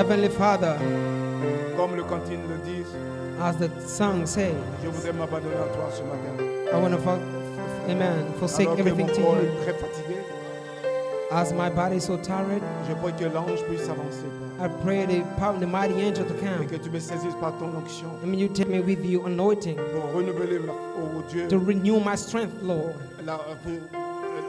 Heavenly Father, comme le cantine le dit, as the song says, je voudrais m'abandonner à toi ce matin. I want to, forsake Alors que everything mon to corps you. est très fatigué, As my body is so tired, je prie que l'ange puisse avancer, Père. I pray the mighty angel to Et come. que tu me saisisses par ton onction And you take me with you, anointing, pour renouveler, oh Dieu, to renew my strength, Lord,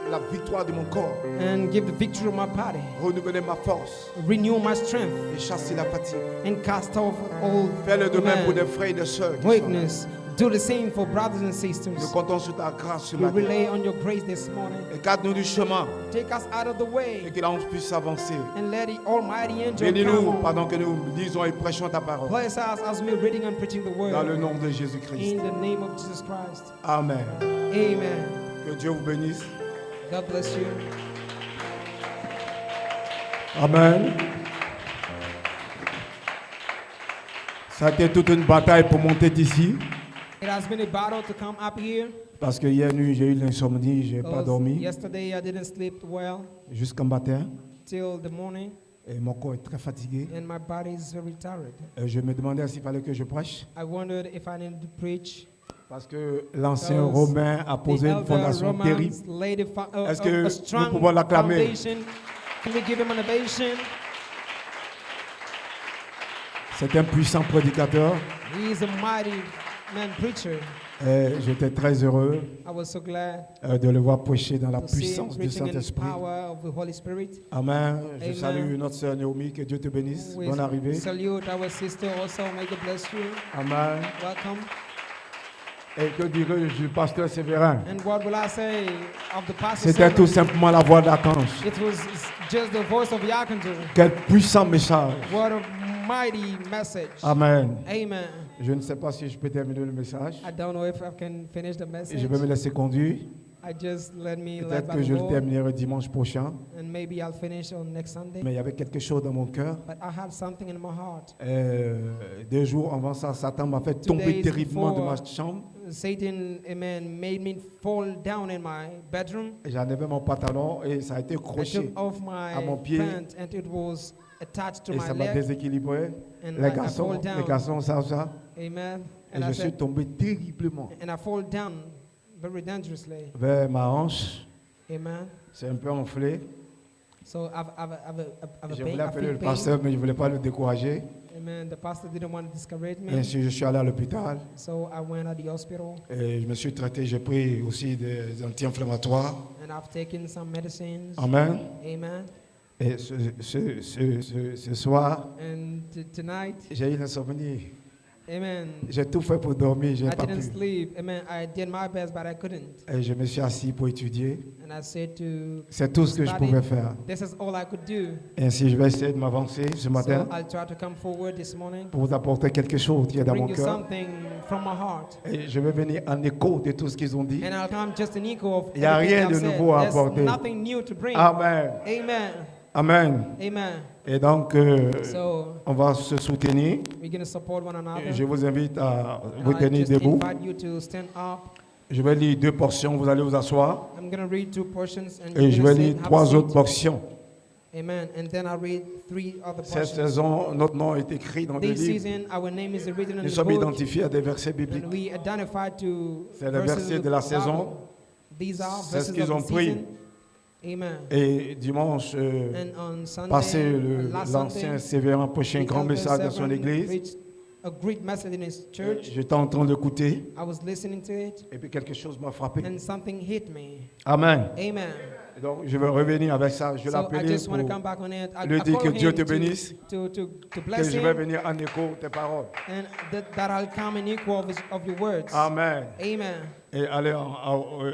la victoire de mon corps, and give the victory to my body. renouveler ma force Renew my strength et chasser la fatigue. and cast off all Fais-le de même pour des amen, frères et des sœurs qui sont là. weakness. Do the same for brothers and Nous sisters. comptons sur ta grâce ce We matin. rely on your grace this morning. Écarte-nous du chemin Take us out of the et way que l'ange puisse avancer. and let the Almighty angel Bénis-nous come. pendant que nous lisons et prêchons ta parole. Bless us as we're reading and preaching the Dans le word. nom de Jésus-Christ. In the name of Jesus Christ. Amen. Amen. Que Dieu vous bénisse. God bless you. Amen. Ça a été toute une bataille pour monter d'ici. It has been a battle to come up here. Parce que hier nuit, j'ai eu l'insomnie, je n'ai pas Because dormi yesterday I didn't sleep well jusqu'à matin. till the morning, Et mon corps est très fatigué. and my body is very tired. Et je me demandais s'il fallait que je prêche. I wondered if I needed to preach. Parce que l'ancien Because Romain a The posé une elder fondation terrible. Romans laid Est-ce que a nous strong pouvons l'acclamer? foundation. Can we give him an ovation? C'est un puissant prédicateur. He is a mighty man preacher. Et j'étais très heureux I was so glad de le voir prêcher dans la to see him puissance du preaching in the Saint-Esprit. power of the Holy Spirit. Amen. Je Amen. salue notre sœur Naomi, que Dieu te bénisse. We Bonne arrivée. salute our sister also. May God bless you. Amen. Welcome. Et que dirais-je du pasteur Séverin? And what will I say of the pastor? C'était tout sermon? simplement la voix d'Archange. It was just the voice of the archangel. Quel puissant message. What a mighty message. Amen. Amen. Je ne sais pas si je peux terminer le message. I don't know if I can finish the Et message. je vais me laisser conduire. I just let me led Peut-être by que the je le Lord, terminerai dimanche prochain. and maybe I'll finish on next Sunday. Mais il y avait quelque chose dans mon cœur. But I have something in my heart. 2 jours avant ça, Satan m'a fait tomber days terriblement de ma before- chambre. Satan, amen, made me fall down in my bedroom. J'enlevais mon pantalon et ça a été I croché. took off my à mon pied. pant and it was attached to Et ça my m'a leg. déséquilibré. And Les I fall down. garçons savent ça. Amen. Et And je I suis said, tombé terriblement and I fall down very dangerously. vers ma hanche. Amen. C'est un peu enflé. So I've a Je pain. voulais I appeler feel le pain. pasteur, mais je ne voulais pas le décourager. Amen. The pastor didn't want to discourage Et me. ainsi, je suis allé à l'hôpital. So I went at the hospital Et je me suis traité. J'ai pris aussi des anti-inflammatoires. and I've taken some medicines. Amen. Amen. Et ce soir, And tonight, j'ai eu l'insomnie. amen. J'ai tout fait pour dormir, je I n'ai pas didn't pu. sleep. Amen. I did my best, but I couldn't. Et je me suis assis pour étudier. And I said to C'est tout ce que je study, pouvais faire. this is all I could do. Et ainsi, je vais essayer de m'avancer ce matin So I'll try to come forward this morning, pour vous apporter quelque chose qui est dans bring mon you cœur. something from my heart. Et je vais venir en écho de tout ce qu'ils ont dit. And I'll come just an echo of Il y a everything rien I've de said. nouveau à There's apporter. nothing new to bring. Amen. Amen. Amen. Amen. Et donc, So on va se soutenir. we're going to support one another. Je vous invite à And vous I tenir just debout. invite you to stand up. Je vais lire 2 portions, vous allez vous asseoir. I'm going to read 2 portions and Et you're je gonna vais sit, lire have a 3 seat. autres portions. Amen. And then I'll read 3 other Cette portions. saison, notre nom est écrit dans le This livre. season, our name is written in Nous the sommes book, identifiés à des versets bibliques. and we identify to C'est les verses versets of de la the saison. Bible. These are C'est ce verses qu'ils of ont the pris. season. Amen. Et dimanche And on Sunday, passé, last l'ancien Sunday, Séverin prêchait un the grand elder message dans son servant église. preached a great message in his church. J'étais en train d'écouter. I was listening to it, Et puis quelque chose m'a frappé. and something hit me. Amen. Amen. Et donc je vais revenir avec ça. Je vais So I l'appeler just pour want to come back on it. I lui dire call que Dieu him te bénisse. to que bless je vais him, venir en écho tes paroles. and that I'll come in equal of your words. Amen. Amen. Et allez en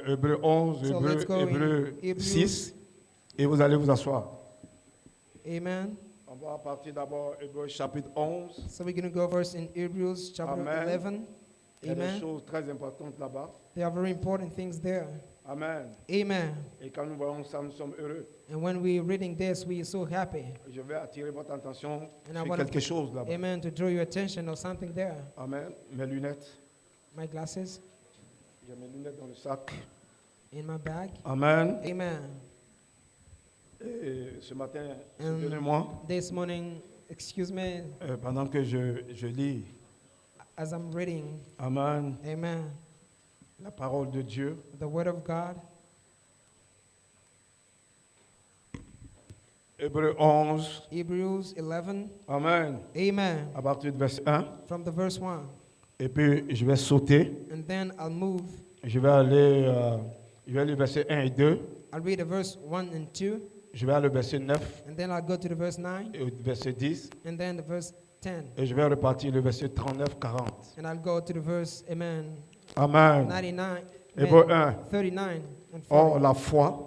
Hébreu 11, So let's go in Hébreu Hebrews. 6. Et vous allez vous asseoir. Amen. On va partir d'abord Hébreu chapitre 11. So we're going to go first in Hebrews chapter Amen. 11. Il y a des Amen. choses très importantes là-bas. There are very important things there. Amen. Amen. Et quand nous voyons ça, nous sommes heureux. And when we're reading this, we're so happy. Je vais attirer votre attention And I sur wanna- quelque chose là-bas. Amen. To draw your attention or something there. Amen. Mes lunettes. My glasses J'ai mes lunettes dans le sac. in my bag. Amen. Amen. Et ce matin, And donnez-moi. this morning, Excuse me pendant que je lis. as I'm reading. Amen. Amen. La parole de Dieu. The word of God. Hébreux 11. Hebrews 11. Amen. Amen. À partir du verset 1. From the verse 1. Et puis je vais sauter. And then I'll move. Je vais aller, je vais lire verset 1 et 2. I'll read the verse 1 and 2. Je vais aller au verset 9 And then I'll go to the verse 9. et au verset 10. And then the verse 10. Et je vais repartir le verset 39, 40. And I'll go to the verse, amen, Amen. 99, Hébreux amen, 1. 39 and 40. Or, la foi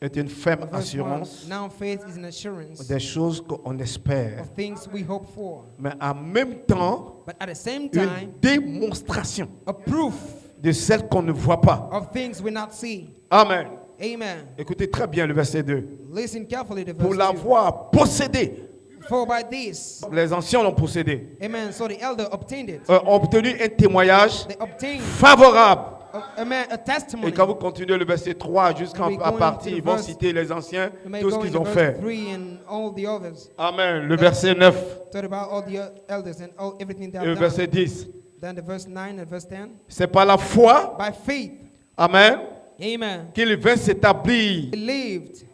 est une ferme Verse 1. assurance Now faith is an assurance des choses qu'on espère, of things we hope for. mais en même temps, But at the same une time, démonstration a proof de celles qu'on ne voit pas. of things we not see. Amen. Amen. Écoutez très bien le verset 2. Listen carefully to Pour verse 2. l'avoir possédé, For by this, les anciens l'ont possédé, amen, so the elder obtained it. ont obtenu un témoignage They obtained, favorable. amen, a testimony. Et quand vous continuez le verset 3 jusqu'à And we go partir, into ils the vont verse- citer les anciens, We may tout ce go qu'ils into ont verse fait. 3 and all the others. Amen. Le verset 9 Talk about all the elders and all, everything they et le have done. verset 10. Then the verse 9 and verse 10. C'est par la foi, By faith, amen, amen, qu'il vint s'établir believed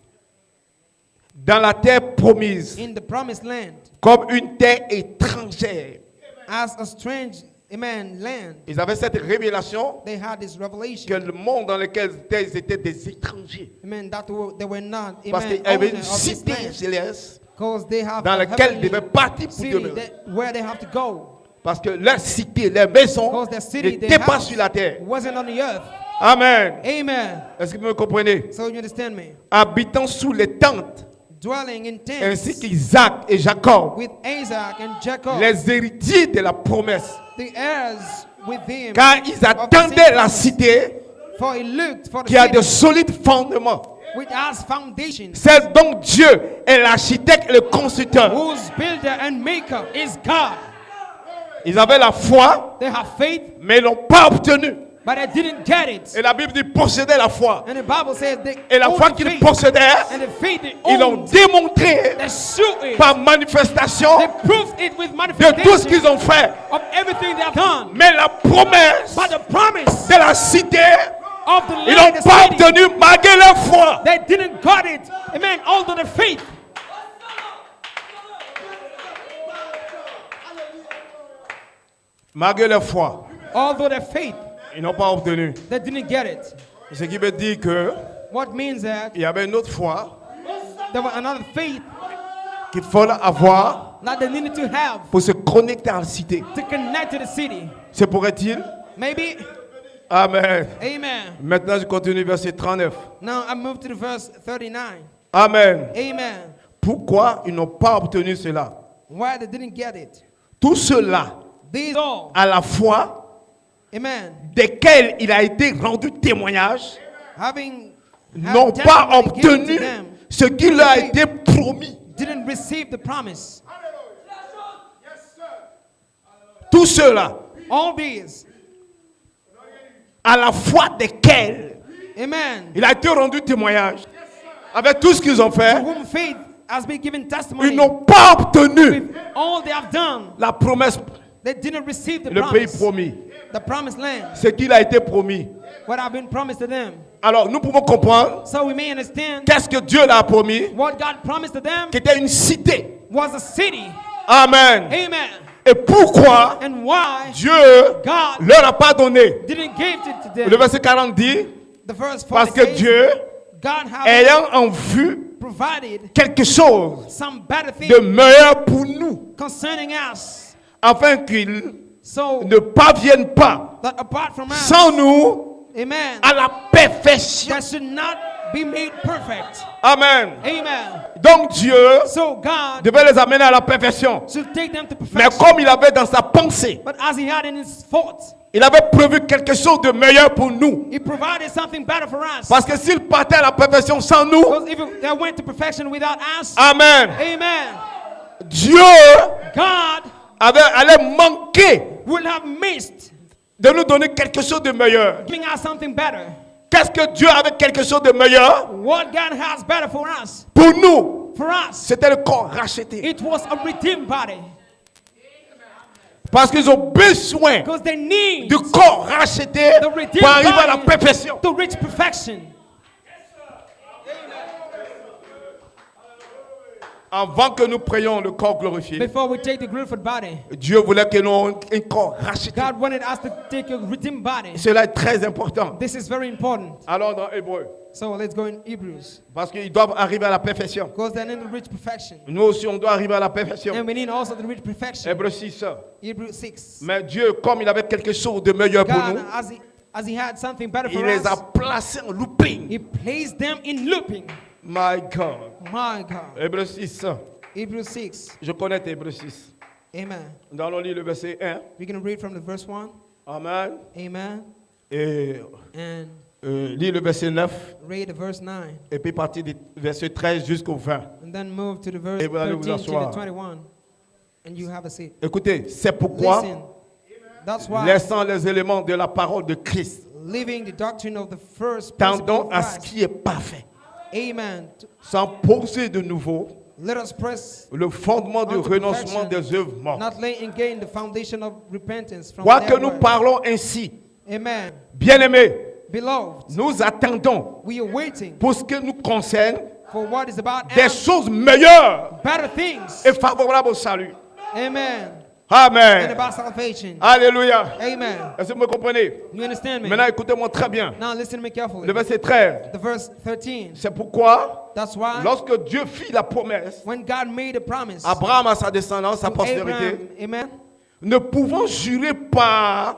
dans la terre promise, in the promised land comme une terre étrangère. as a strange, amen, land. Ils avaient cette révélation They had this que revelation, le monde dans lequel ils étaient des étrangers. amen, that they were not, Parce amen, qu'il y avait owner une of this cité land, céleste because they have dans a laquelle ils heavenly devaient partir pour city demeurer. where they have to go. Parce que leur cité, leur maison Because their city, their n'était pas house sur la terre. wasn't on the earth. Amen. Amen. Est-ce que vous me comprenez? So you understand me? Habitant sous les tentes, Dwelling in ainsi tents qu'Isaac et Jacob, with Isaac and Jacob, les héritiers de la promesse. the heirs with him. Car ils attendaient la cité For he looked for the qui a de city solides fondements. which has foundations, C'est donc Dieu est l'architecte et le constructeur. whose builder and maker is God. Ils avaient la foi, They have faith, mais ils l'ont pas obtenue. but they didn't get it. Et la Bible dit posséder la foi. And the Bible says they Et la own foi the qu'ils faith, possédaient, and the faith they ils l'ont owned, démontré they show it, par manifestation they proved it with de tout ce qu'ils manifestation ont fait. of everything they have done. Mais la promesse But the promise de la cité, of the ils land, l'ont the pas city, obtenu malgré leur foi. they didn't got it. Amen. Although the faith, Malgré leur foi, although the faith, ils n'ont pas obtenu. they didn't get it. Ce qui veut dire que What means that il y avait une autre foi there was another faith qu'il fallait avoir that they needed to have pour se connecter à la cité. to connect to the city. Se pourrait-il? Maybe. Amen. Amen. Maintenant, je continue verset 39. Now I move to the verse 39. Amen. Amen. Pourquoi ils n'ont pas obtenu cela? Why they didn't get it? Tout cela, These all. à la foi, Amen. desquels il a été rendu témoignage, Having n'ont had pas testimony given obtenu to them, ce qui leur a été promis. didn't receive the promise. Tout cela, All these. à la foi desquels Amen. il a été rendu témoignage, avec tout ce qu'ils ont To fait, whom faith has been given ils testimony. n'ont pas obtenu With all they have done, la promesse, they didn't receive the le pays promise. promis, The promised land. ce qu'il a été promis. What have been promised to them. Alors, nous pouvons comprendre So we may understand qu'est-ce que Dieu leur a promis, what God promised to them qui était une cité. was a city. Amen. Amen. Et pourquoi And why Dieu God leur a pas donné? didn't give it to them. Le verset 40 dit, The verse 40 parce que says, Dieu, God has ayant en vue provided quelque chose some better de thing meilleur pour nous, concerning us, afin qu'ils so ne parviennent pas that apart from us, sans nous amen, à la perfection. that should not be made perfect. Amen. Amen. Donc Dieu So God devait les amener à la perfection. should take them to Mais perfection. comme il avait dans sa pensée, But as he had in his thoughts, il avait prévu quelque chose de meilleur pour nous. he provided something better for us. Parce que s'il partait à la perfection sans nous, Because if they went to perfection without us, Amen, amen, Dieu God allait manquer would have missed de nous donner quelque chose de meilleur. giving us something better. Qu'est-ce que Dieu avait quelque chose de meilleur What God has better for us. pour nous? For us, c'était le corps racheté. it was a redeemed body. Parce qu'ils ont besoin Because they need du corps racheté the redeemed pour arriver à la body perfection. to reach perfection. Avant que nous prions le corps glorifié, Before we take the glorified body, Dieu voulait que nous ayons un corps racheté. God wanted us to take a redeemed body. Cela est très important. This is very important. Alors dans Hébreu, So let's go in Hebrews. parce qu'ils doivent arriver à la perfection. Because they need to reach perfection. Nous aussi, on doit arriver à la perfection. And we need also to reach perfection. Hébreu 6. Hebrews 6. Mais Dieu, comme il avait quelque chose de meilleur pour God, nous, as he had something better il for les a us, placés en looping. he placed them in looping. My God. My God. Hébreu 6. Hebrews 6. Je connais Hébreu 6. Amen. Nous allons lire le verset 1. We're going to read from the verse 1. Amen. Amen. Et And lire le verset 9. read the verse 9. Et puis partir du verset 13 jusqu'au 20. And then move to the verse Et vous allez vous 13 to asseoir. the 21. And you have a seat. Écoutez, c'est pourquoi, Listen. That's why, laissant les éléments de la parole de Christ, leaving the doctrine of the first principle tendons of à ce Christ. qui est parfait, Amen. sans poser de nouveau Let us press, le fondement du Unto renoncement perfection, des œuvres mortes. not laying again the foundation of repentance from Quoique their nous works. parlons ainsi, Amen. bien-aimés, Beloved, nous attendons, we are waiting pour ce qui nous concerne, for what is about des and choses meilleures better things. et favorables au salut. Amen. And Amen. about salvation. Alléluia. Amen. Est-ce que vous me comprenez? You understand me? Maintenant, écoutez-moi très bien. Now listen to me carefully. Le verset 13. The verse 13. C'est pourquoi, That's why lorsque Dieu fit la promesse, when God made a promise Abraham à sa descendance, sa to postérité, Abraham, amen, ne pouvant jurer par un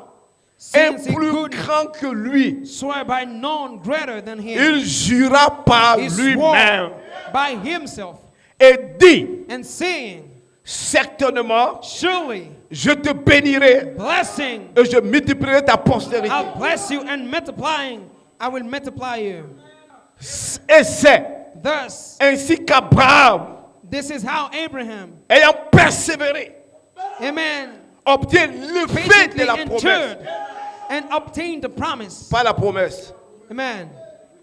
since he plus could grand que lui, swear by none greater than him, il jura par he swore lui-même by himself et dit, and saying, certainement, surely je te bénirai blessing, et je multiplierai ta postérité. I'll bless you, and multiplying, I will multiply you. Et c'est Thus, ainsi qu'Abraham, this is how Abraham, ayant persévéré, amen, obtient le fait de patiently la promesse. endured and obtained the promise. Pas la promesse. Amen.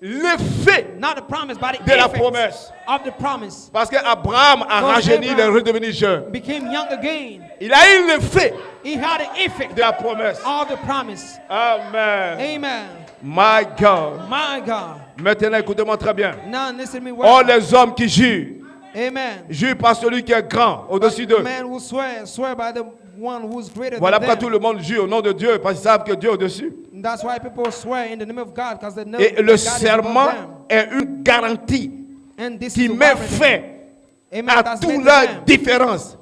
Le fait Not the promise, but the de la effect promesse. of the promise. Parce qu'Abraham a Because rajeuni, il est Abraham redevenu jeune. became young again. Il a eu le fait He had the effect de la promesse. of the promise. Amen. Amen. My God. My God. Maintenant, écoutez-moi très bien. Now listen to me Oh, well. les hommes qui jurent, Amen. jurent par celui qui est grand au-dessus d'eux. Man will swear by the one who's greater Voilà pourquoi than tout them. le monde jure au nom de Dieu, parce qu'ils savent que Dieu est au-dessus. And that's why people swear in the name of God, because they know Et that le God is above serment them. est une garantie And this qui is the met warranty. fin Amen. à That's toutes made leurs them différences.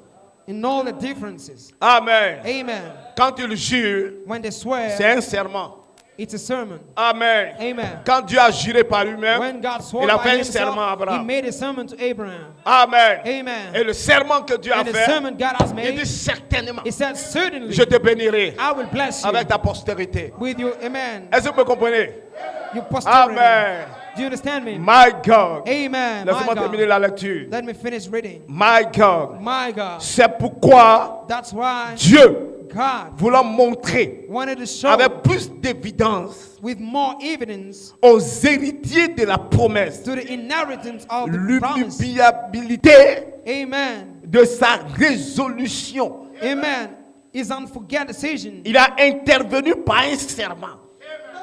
in all the differences. Amen. Amen. Quand ils jurent, When they swear, c'est un serment. it's a sermon. Amen. Amen. Quand Dieu a juré par lui-même, When God swore il a by fait un serment à himself, he Abraham. made a sermon to Abraham. Amen. Amen. Et le serment que Dieu a And the fait, sermon God has il made, dit certainement, he said, certainly, je te bénirai I will bless you avec ta postérité. with you. Amen. Est-ce que vous me comprenez? Your posterity. Amen. Do you understand me? My God. Amen. My Laissez-moi terminer God. la lecture. Let me finish reading. My God. My God. C'est pourquoi That's why Dieu, God voulant montrer wanted to show avec plus d'évidence with more evidence aux héritiers de la promesse to the inheritance of the promise. l'immuabilité Amen. de sa résolution. Amen. His unforgettable decision. Il a intervenu par un serment.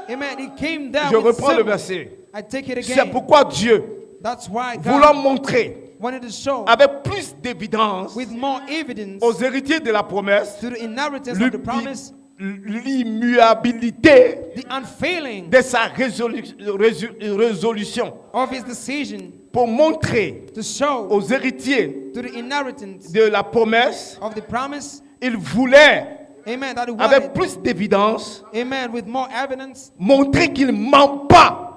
Amen. He came down Je with reprends le sermon. verset. I take it C'est again. pourquoi Dieu, That's why voulant God montrer wanted to show avec plus d'évidence with more evidence aux héritiers de la promesse to the inheritance of the promise, l'immuabilité the unfailing de sa résolution of his decision pour montrer to show aux héritiers to the inheritance de la promesse, of the promise. il voulait Amen. That he avec wanted. plus d'évidence Amen. With more evidence. montrer qu'il ne ment pas.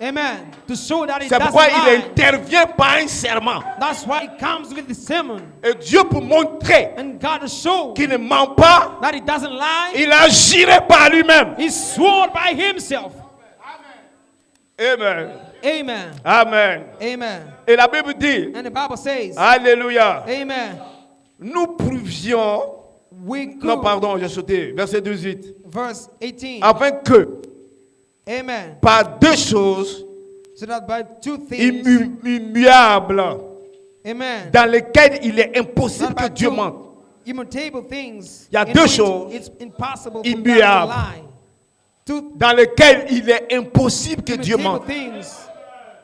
Amen. To show that he C'est doesn't pourquoi il lie. intervient par un serment. That's why he comes with the sermon. Et Dieu pour montrer And God to show qu'il ne ment pas, that he doesn't lie. il a juré par lui-même. He swore by himself. Amen. Amen. Amen. Amen. Et la Bible dit, And the Bible says, Alléluia, Amen. nous prouvions, We non could, pardon, j'ai sauté, verset 18, verse 18. afin que Amen. par deux choses So that by two things, immuables, Amen. dans lesquels il est impossible Not que by Dieu two mente. immutable things. Il y a in deux which choses it's impossible for God to immuables. lie. Two Dans lesquels il est impossible que Dieu immutable mente. things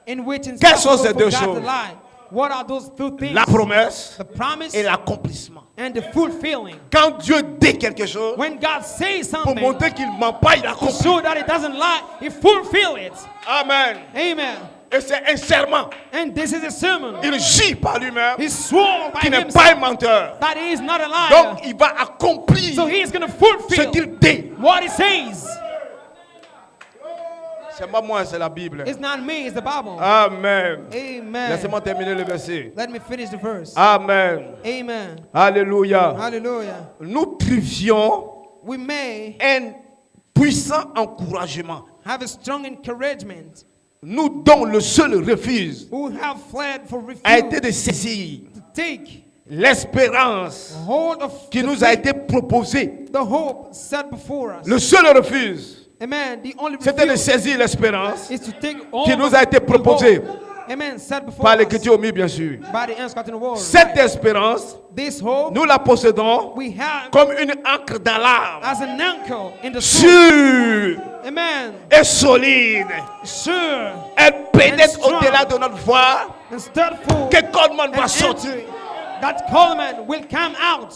in which it's Quelles sont impossible ces for deux God choses? to lie. What are those two things? La promesse The promise et l'accomplissement. and the fulfilling. Quand Dieu dit quelque chose, When God says pour something, montrer qu'il ne ment pas, il to accomplit. show that it doesn't lie, He fulfill it. Amen. Amen. Et c'est un serment. And this is a sermon. Il gît par lui-même He swore by qu'il n'est himself pas un menteur. that he is not a liar. Donc il va accomplir So he is going to ce fulfill qu'il dit. what he says. C'est pas moi, c'est la Bible. It's not me, it's the Bible. Amen. Amen. Laissez-moi terminer le verset. Let me finish the verse. Amen. Amen. Alléluia. Hallelujah. Nous trivions We may un puissant encouragement. have a strong encouragement Nous dont le seul refuge who have fled for a été refuge de saisir to take l'espérance hold of qui the nous a faith, été proposée. the hope set before us. Le seul refuge, Amen. The only c'était de refuge saisir l'espérance is to take hold qui of nous a été the proposée hope. Amen. Set before par us l'écriture omis, bien sûr. by the unscattered word. Cette espérance, This hope nous la possédons we have comme une encre d'alarme, as an anchor in the soul. sûre Amen. et solide. Sure Elle pénètre And strong. au-delà de notre voix. and steadfast Que Coleman va and sortir. entry, that Coleman will come out.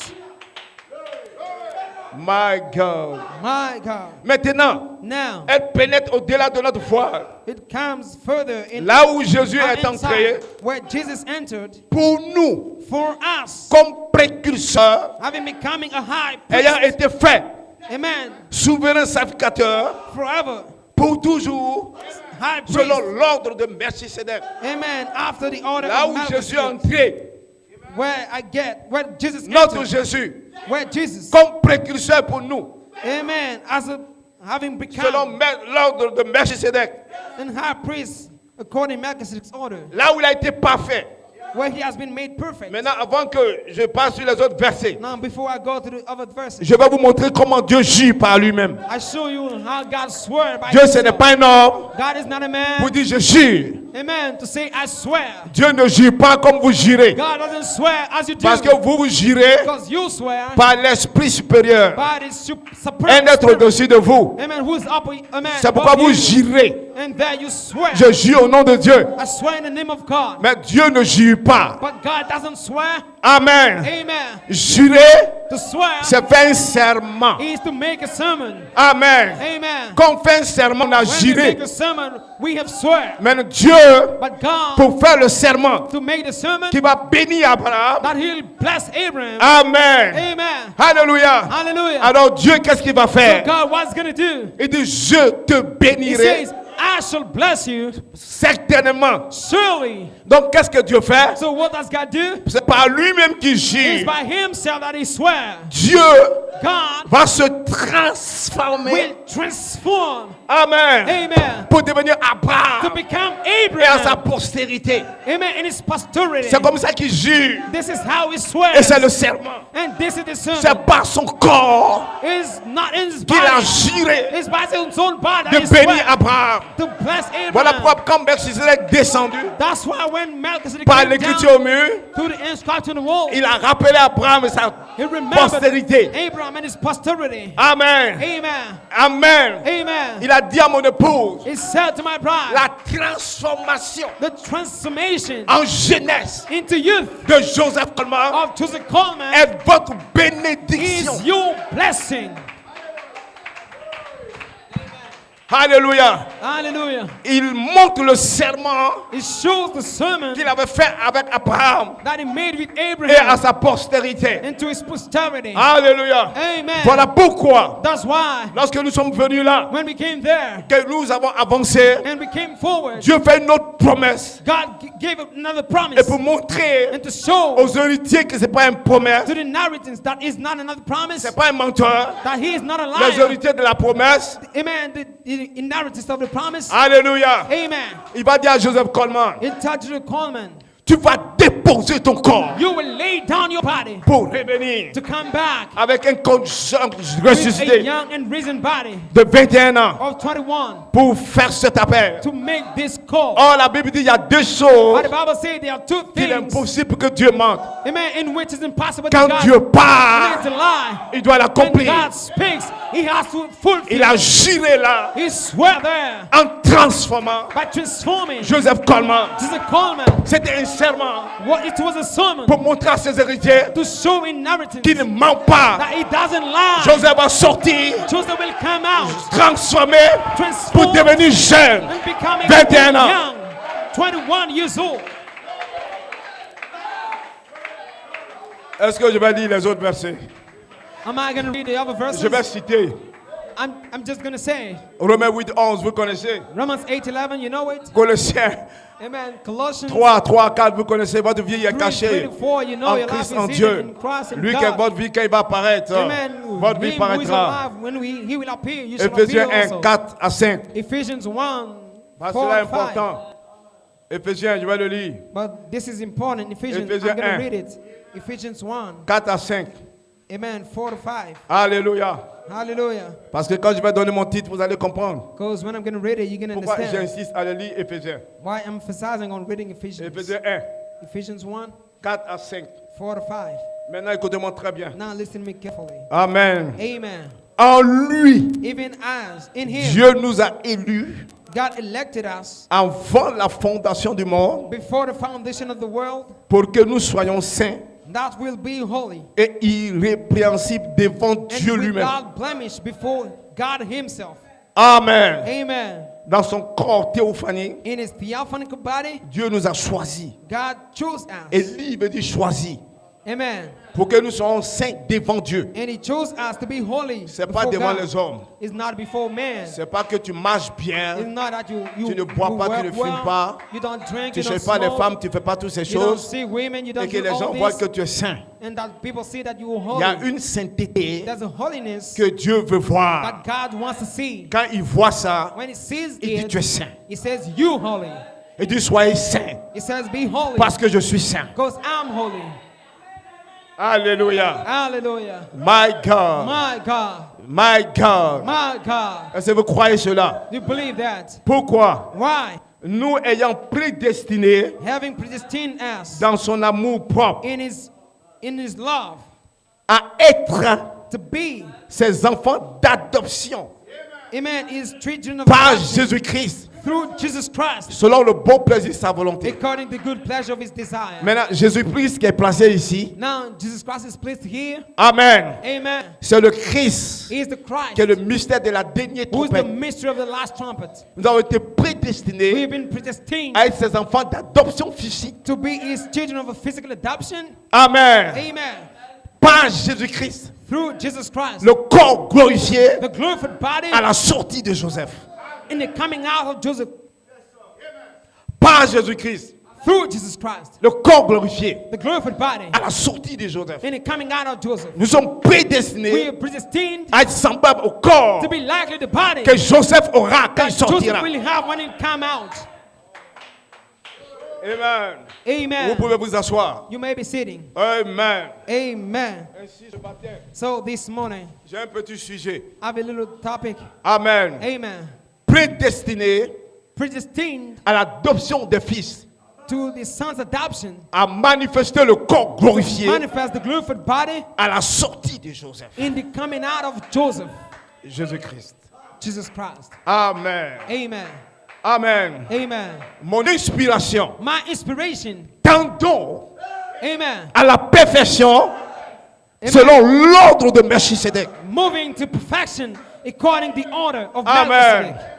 My God. My God. Maintenant, Now elle pénètre au-delà de notre foi. it comes further in Là où Jésus our est entré, inside, where Jesus entered pour nous, for us, comme précurseur, having becoming a high ayant priest. été fait Amen. souverain sacrificateur Forever. pour toujours, High priest. selon l'ordre de Melchisedec. Amen. After the order Là of où Jésus est Melchizedek, entré, where Jesus notre entered, Jésus, where Jesus, comme précurseur pour nous, amen, having selon become l'ordre de Melchisedec. an high priest according to Melchizedek's order, Là où il a été parfait. where he has been made perfect. Maintenant, avant que je passe sur les autres versets, Now, before I go to the other verses, je vais vous montrer comment Dieu gît par lui-même. I show you how God swore by Dieu, ce himself. n'est pas un homme God is not a pour man, dire je gît. amen, to say I swear. Dieu ne gît pas comme vous girez. God doesn't swear as you do, Parce que vous girez because you swear par l'esprit supérieur. by the supreme Un être spirit. au-dessus de vous. Amen, who's up, amen, C'est pourquoi above vous you. girez. And there you swear. Je gis au nom de Dieu. I swear in the name of God. Mais Dieu ne gît pas. But God doesn't swear. Amen. Amen. Jurer, To swear c'est faire un serment. is to make a sermon. Amen. Amen. Quand on fait un serment, on a When we juré. make a sermon, we have swear. Mais Dieu, But God, pour faire le serment, to make the sermon, qui va bénir Abraham. that He'll bless Abraham. Amen. Amen. Alléluia. Hallelujah. Alors Dieu, qu'est-ce qu'il va So faire? God, what's going to do? Il dit, je te He bénirai says, I shall bless you, certainement. surely. Donc, qu'est-ce que Dieu fait? So what does God do? C'est par lui-même qu'il It's gît. by Himself that He swear. Dieu God va se transformer. will transform. Amen. Amen. Pour devenir To Abraham become et à sa Abraham. postérité. Amen. In His posterity. C'est comme ça qu'il gît. This is how He swears. Et c'est le serment. And this is the sermon. C'est par son corps It's not in His qu'il a body. juré It's by His own body de that He bénir swear Abraham. to bless Voilà Abraham. pourquoi quand Melchisedec est descendu That's why when Melchizedek par came l'écriture au down mur, to the inscription on the wall, il a rappelé Abraham et sa he remembered postérité. Abraham and his posterity. Amen. Amen. Amen. Amen. Il a dit à mon épouse, He said to my bride, la transformation the transformation en jeunesse into youth de Joseph Coleman of Joseph Coleman est votre bénédiction. is your blessing. Alléluia. Hallelujah. Il montre le serment It shows the sermon qu'il avait fait avec Abraham that he made with et à Abraham sa postérité. into his posterity. Alléluia. Amen. Voilà pourquoi, That's why lorsque nous sommes venus là, when we came there que nous avons avancé, and we came forward, Dieu fait une autre promesse. God gave another Et promise pour montrer and to show aux héritiers que ce n'est pas une promesse, to the inheritance that is not another promise, ce n'est pas un menteur. that he is not a Les liar. héritiers de la promesse, Amen. The inheritance of the promise. alléluia. Amen. Il va dire à Joseph Coleman, It touched the Coleman. tu vas dépasser déposer ton corps You will lay down your body pour revenir to come back avec un corps with a ressuscité young and risen body de 21 ans of 21 pour faire cet appel. to make this call. Or la Bible dit il y a deux choses But the Bible says there are two qu'il est things, impossible que Dieu mente. amen, in which is impossible Quand that Dieu God parle, means to lie. il doit When l'accomplir. God speaks, He has to fulfill. Il a juré là He swear there en transformant by transforming Joseph Coleman. Joseph Coleman. C'était un serment What it was a sermon pour montrer à ses héritiers to show inheritance qu'il ne ment pas. that he doesn't lie. Joseph va sortir, Joseph will come out, transformé pour transformed, devenir jeune. and becoming 21 ans. young, 21 years old. Est-ce que je vais lire les autres versets? Am I going to read the other verses? Je vais citer I'm just going to say Romains 8, 11, vous connaissez? Romans 8:11. You know it. Colossiens Amen. Colossians 3, 3, 4, vous connaissez? Votre vie est 3, cachée 24. You know en your life Christ, is en hidden Dieu. in Christ and Lui, God. que votre vie, quand il va apparaître, Amen. votre vie Him who is paraîtra. alive, when he will appear, you shall Éphésiens appear 1, also. 4 à 5. Ephesians 1, Parce 4 que c'est and 5. important. Éphésiens, je vais le lire. But this is important. Ephesians, Éphésiens I'm going to 1. read it. Ephesians 1, 4 à 5. amen, 4 to 5. Alléluia. Hallelujah. Parce que quand je vais donner mon titre, vous allez comprendre. Because when I'm going to read it, you're going to Pourquoi understand j'insiste à le lire Éphésiens. why I'm emphasizing on reading Ephesians. Éphésiens 1, Ephesians 1, 4 à 5. 4 to 5. Maintenant, écoutez-moi très bien. Now listen to me carefully. Amen. Amen. En lui, Even as in him Dieu nous a élus God elected us avant la fondation du monde before the foundation of the world, pour que nous soyons saints that will be holy et irrépréhensibles devant Dieu and lui-même. without blemish before God himself. Amen. Amen. Dans son corps théophanique, In his theophanic body, Dieu nous a choisis. God chose Et us. lui veut dire choisi. Amen. Pour que nous soyons saints devant Dieu. And he chose us to be holy. Ce n'est pas before devant God. les hommes. It's not before man. Ce n'est pas que tu marches It's bien, not that you tu ne bois pas, tu work ne fumes well, pas, you don't drink, tu you ne don't cherches pas les smoke, femmes, tu ne fais pas toutes ces you don't choses. see women, you don't Et que do les all gens voient this, que tu es saint. and that people see that you are Il y a holy. une sainteté There's a holiness que Dieu veut voir. that God wants to see. Quand il voit ça, When he sees il dit it, tu es saint. he says, you holy. Il dit soyez saint He says, be holy. parce que je suis saint. Because I'm holy. Alléluia. Hallelujah. My God. My God. My God. My God. Est-ce que vous croyez cela? You believe that? Pourquoi? Why? Nous ayant prédestinés Having predestined us dans son amour propre in his love à être to be, ses enfants d'adoption amen, is children of par God Jésus-Christ, through Jesus Christ, selon le bon plaisir de sa volonté. according to the good pleasure of his desire. Maintenant, Jésus-Christ qui est placé ici, Now, Jesus Christ is placed here. Amen. Amen. C'est le Christ He is the Christ, qui est le mystère de la dernière who is the trompette. mystery of the last trumpet. Nous avons été We prédestinés have been predestined à être ses enfants d'adoption physique. to be his children of a physical adoption. Amen. Amen. Par Jésus-Christ, Through Jesus Christ, le corps glorifié the glorified body à la sortie de Joseph. in the coming out of Joseph. Par Jésus-Christ, Through Jesus Christ, le corps glorifié the glorified body à la sortie de Joseph. in the coming out of Joseph. Nous sommes We prédestinés are predestined à être semblables au corps to be likely the body que Joseph aura quand il that Joseph sortira. will have when he come out. Amen. Vous Amen. pouvez vous asseoir. You may be sitting. Amen. Amen. Ainsi ce matin, So this morning, j'ai un petit sujet. I have a little topic. Amen. Amen. Prédestiné Predestined à l'adoption des fils, to the son's adoption, à manifester le corps glorifié manifest the glorified body à la sortie de Joseph. in the coming out of Joseph, Jésus-Christ. Jesus Christ. Amen. Amen. Amen. Amen. Mon inspiration My inspiration, tendons amen, à la perfection selon l'ordre de Melchisedec. moving to perfection according the order of Amen. Melchizedek.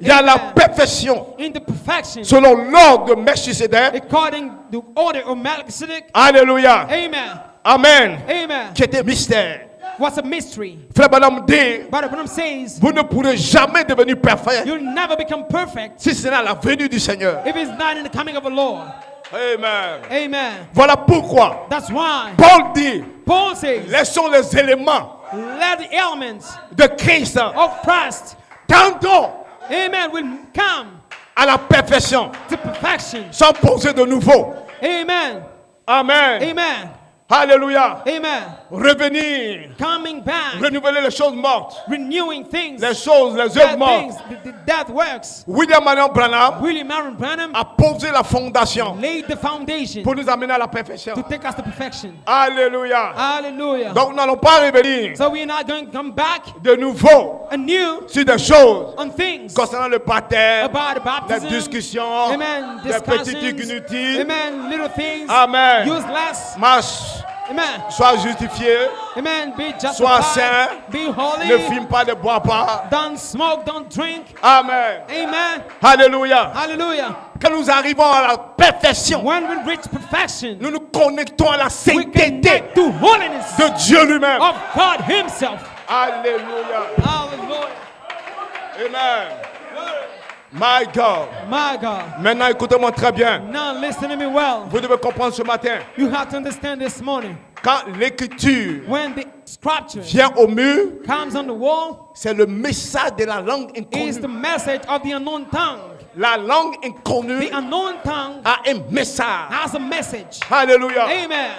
Il y a la Amen. perfection In the perfection selon l'ordre de Melchisedec. according the order of Melchizedek. Alléluia. Amen. Amen. Amen. Qui était mystère. What's a mystery? Frère Branham dit, But Branham says vous ne pourrez jamais devenir parfait you'll never become perfect si ce n'est à la venue du Seigneur. if it's not in the coming of the Lord. Amen. Amen. Voilà pourquoi That's why Paul dit, Paul says, laissons les éléments let the elements de Christ of Christ, tendons amen, will come à la perfection to perfection. sans poser de nouveau. Amen. Amen. Amen. Alléluia. Amen. Revenir. Coming back. Renouveler les choses mortes. Renewing things. Les choses, les Dead œuvres mortes. things. The dead works. William Marion Branham William Marion Branham a posé la fondation laid the foundation pour nous amener à la perfection. to take us to perfection. Alléluia. Hallelujah. Donc nous n'allons pas revenir So we're not going to come back de nouveau anew sur des choses on things concernant le baptême, about the les baptism. discussions, Amen. les petites Discussions. trucs inutiles. Amen. Little things. Amen. Useless. Marche, Amen. sois justifié, Amen. Be sois justified. saint, Be ne holy. fume pas, ne bois pas. Don't smoke. Don't drink. Amen. Amen. Alléluia. Hallelujah. Quand nous arrivons à la perfection, When we reach perfection, nous nous connectons à la we sainteté connect to holiness de Dieu lui-même. of God Himself. Alléluia. Hallelujah. Amen. My God. My God. Maintenant, écoutez-moi très bien. Now listen to me well. Vous devez comprendre ce matin. You have to understand this morning. Quand l'écriture When the scripture vient au mur, comes on the wall, c'est le message de la langue is the inconnue. message of the unknown tongue. La langue inconnue The unknown tongue a un message. has a message. Alléluia. Amen.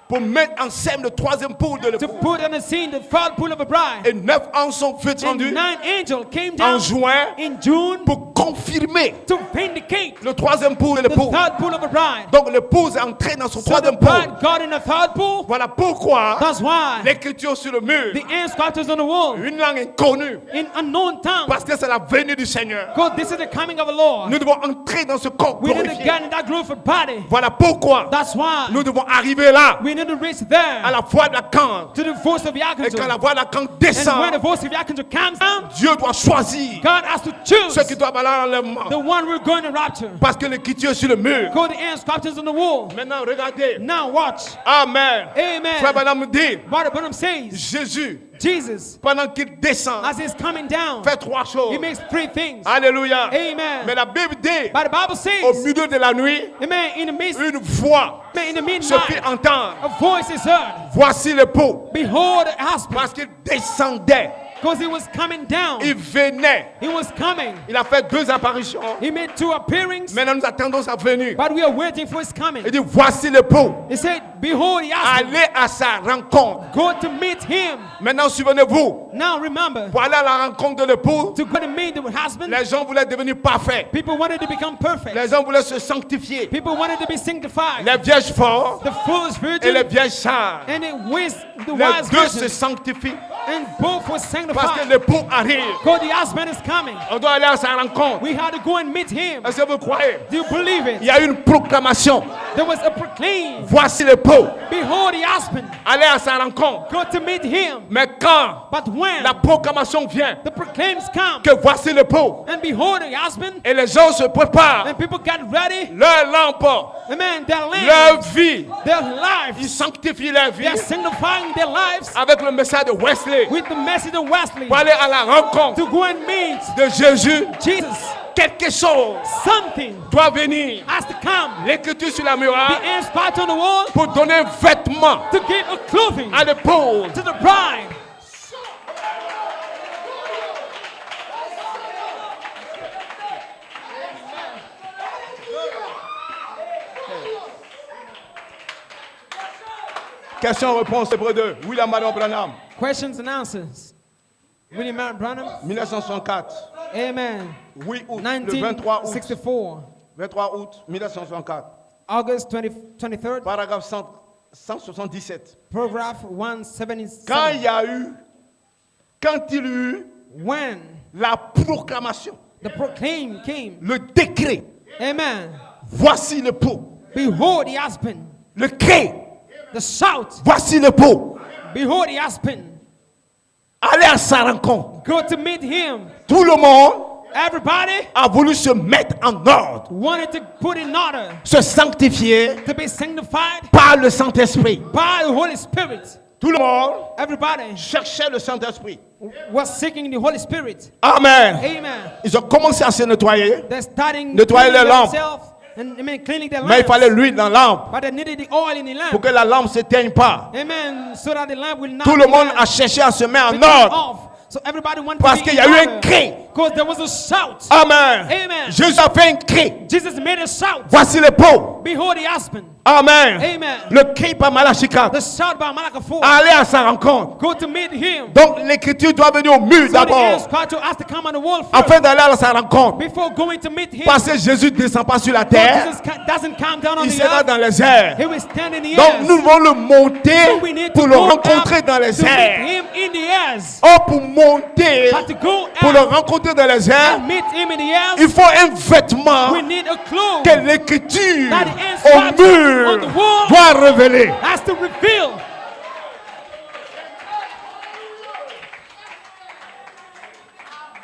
Pour mettre en scène le troisième poule de To l'époux. put on the scene the third pool of a bride. Et 9 anges sont And descendus 9 angels came en down juin in June pour confirmer to vindicate le troisième poule de the l'époux. third pool of a bride. Donc l'épouse est entrée dans son So the troisième bride poule. got in the third pool. Voilà pourquoi That's why l'écriture sur le mur, the inscriptures on the wall une langue inconnue, in unknown tongue. parce que c'est la venue du Seigneur. Because this is the coming of the Lord. Nous devons entrer dans ce corps We need to glorifié. get in that glorified body. Voilà pourquoi That's why nous devons arriver là, we need to reach there à la voix de la cante. to the voice of the Et quand archangel. la voix de la cante And when the descend, voice of the archangel comes down, Dieu doit choisir God has to choose ceux qui doivent aller à l'enlèvement. the one we're going to rapture. Parce que l'écriture est sur le mur. Go the inscriptions on the wall. Maintenant, regardez. Now watch. Amen. Frère Amen. Branham dit, Brother Branham says, Jésus, Jesus, pendant qu'il descend, as he's coming down, fait 3 choses. he makes 3 things. Alléluia. Amen. Mais la Bible dit, But the Bible au says, milieu de la nuit, amen, in the midst, une voix in the se fit midnight, entendre. a voice is heard. Voici l'époux. Behold, the husband. Parce qu'il descendait, Because he was coming down. il venait. He was coming. Il a fait 2 apparitions. He made 2 appearings. Maintenant, nous attendons sa venue. But we are waiting for his coming. Il dit, voici l'époux. He said, behold, the husband. Allez à sa rencontre. Go to meet him. Maintenant, souvenez-vous, Now remember, pour aller à la rencontre de l'époux, to go to meet the husband, les gens voulaient devenir parfaits. people wanted to become perfect. Les gens voulaient se sanctifier. People wanted to be sanctified. Les vierges fortes The foolish et les virgin vierges sages. and the Les wise deux se virgin. sanctifient And both were parce que sanctified. l'époux arrive. Because the husband is coming. On doit aller à sa rencontre. We had to go and meet him. Est-ce que vous croyez? Do you believe Il it? y a une proclamation. There was a proclaim. Voici l'époux. Behold the husband. Allez à sa rencontre. Go to meet him. Mais quand But when la proclamation vient, the proclaims come, que voici l'époux, and behold the husband, et les gens se préparent, and people get ready, leur lampe, amen, their leur lives, vie, their ils lives, sanctifient leur vie they are sanctifying their lives avec le message de Wesley with the message of Wesley pour aller à la rencontre to go and meet de Jésus. Jesus. Quelque chose Something doit venir. has to come. L'écriture sur la The muraille inscribed on the wall pour donner un vêtement to give a clothing à l'épouse. to the bride. Question-réponse, hébreu 2. William Marion Branham, Questions and answers. William Marion Branham. 1964. Amen. 8 août, le 23 août. 1964. 23 août 1964. August 23rd. Paragraphe 177. Paragraph Quand 177. il y a eu, quand il y eut When la proclamation, the proclaim came. le décret, Amen. voici l'époux. Behold the husband. Le cri, The shout. voici l'époux. Behold the husband. Allez à sa rencontre. Go to meet him. Tout le monde Everybody a voulu se mettre en ordre, wanted to put in order se sanctifier to be sanctified par le Saint-Esprit. by the Holy Spirit. Tout le monde Everybody cherchait le Saint-Esprit. was seeking the Holy Spirit. Amen. Amen. Ils ont commencé à se nettoyer, They're starting Nettoyer cleaning les lampes. themselves and cleaning their mais il fallait lamps. l'huile dans la lampe But they needed the oil in the lamp. pour que la lampe ne s'éteigne pas. Amen. So that the lamp will not Tout le monde a cherché à se mettre en ordre off. So everybody wanted parce to qu'il be y a eu in un order. cri. Because there was a shout. Amen. Amen. Jésus a fait un cri. Jesus made a shout. Voici l'époux. Behold the husband. Amen. Amen. Le cri par Malachi 4. The shout by Malachi 4. Aller à sa rencontre. Go to meet him. Donc l'écriture doit venir au mur So the d'abord. inscripture has to come on the wall first Afin d'aller à sa rencontre. before going to meet him. Parce que Jésus ne descend pas sur la God terre. doesn't come down on Il the sera earth. dans les airs. He will stand in the Donc air. nous devons le monter So we need pour to le go rencontrer up dans les to meet airs. him in the airs. Oh, pour monter, But to go pour le up rencontrer dans les airs, and meet him in the airs, il faut un vêtement we need a cloth que l'écriture that the au inscription mur on the wall doit révéler. has to reveal.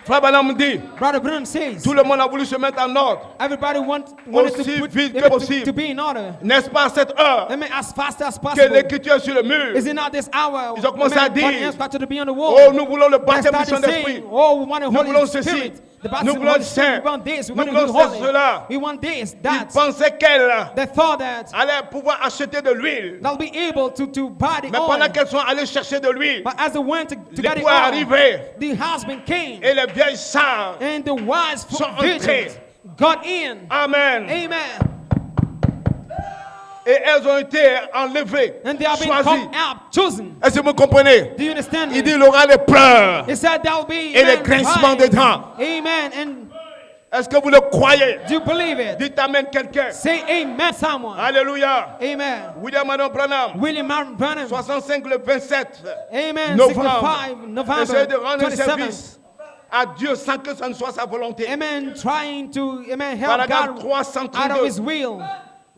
Frère Branham dit, Brother Branham says, tout le monde a voulu se mettre en ordre. everybody wanted to, Aussi put, vite que amen, possible. to be in order. N'est-ce pas à cette heure Amen, as fast as que possible. l'écriture est sur le mur? Is it not this hour? Ils ont commencé à amen, for the dire, inscription to be on the wall? Oh, nous voulons le They baptême du started Saint-Esprit. saying, oh, we want the Nous Holy voulons ceci. Spirit. The Nous baptism of the voulons Holy Spirit. saint. We want this. We Nous want voulons the Holy. cela. We want this, Ils that. pensaient qu'elle They thought that allait pouvoir acheter de l'huile. they'll be able to buy the Mais pendant oil. qu'elles sont allées chercher de l'huile, But as they went to get the l'époux est oil, arrivé the husband came. et les vieilles sages. And the wise sont entrés. virgins got in. Amen. Amen. Et elles ont été enlevées, And they have been choisies. called out, chosen. Est-ce que vous comprenez? Do you understand Il me? dit il aura les pleurs. He said there'll be Et les amen, grincements des crying. dents. Amen. And Est-ce que vous le croyez? do you believe it? Dites amen quelqu'un. Say amen, someone. Alléluia. Amen. William Adam Branham, William Martin Branham. 65 le 27 Amen. novembre. 65 November Essayez de rendre un 27th. service à Dieu sans que ça ne soit sa volonté. Amen. Trying to amen help Paragraphe God 332. out of His will.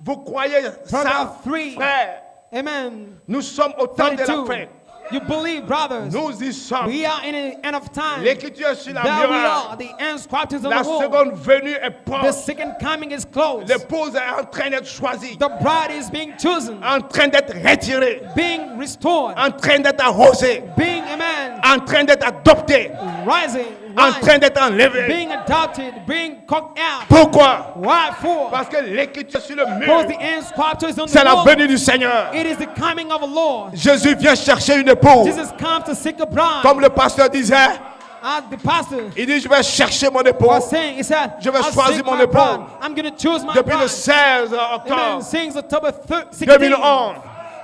Vous croyez ça, Paragraph 3. frère? Amen. Nous sommes au temps de la 32. fin. You believe, brothers? Nous y sommes. We are in the end of time. L'écriture est sur la There we muraille. are. The end scriptures on La the wall. seconde venue est The proche. second coming is close. L'épouse est en train d'être choisie, The bride is being chosen, en train d'être retirée, being restored, en train d'être arrosée, being amen, en train d'être adoptée, rising, en rise, train d'être enlevée. being adopted, being cooked out. Pourquoi? Why for? Parce que l'écriture sur le Because mur, the end scripture is on c'est the la wall. venue du Seigneur. It is the coming of the Lord. Jésus vient chercher une épouse. Jesus comes to seek a bride. Comme le pasteur disait, As the pastor il dit, je vais chercher mon épouse. was saying, he said, Je vais I'll choisir seek mon my époux. bride. I'm going to choose my Depuis le bride. 16 Amen. octobre Since October 16. 2011.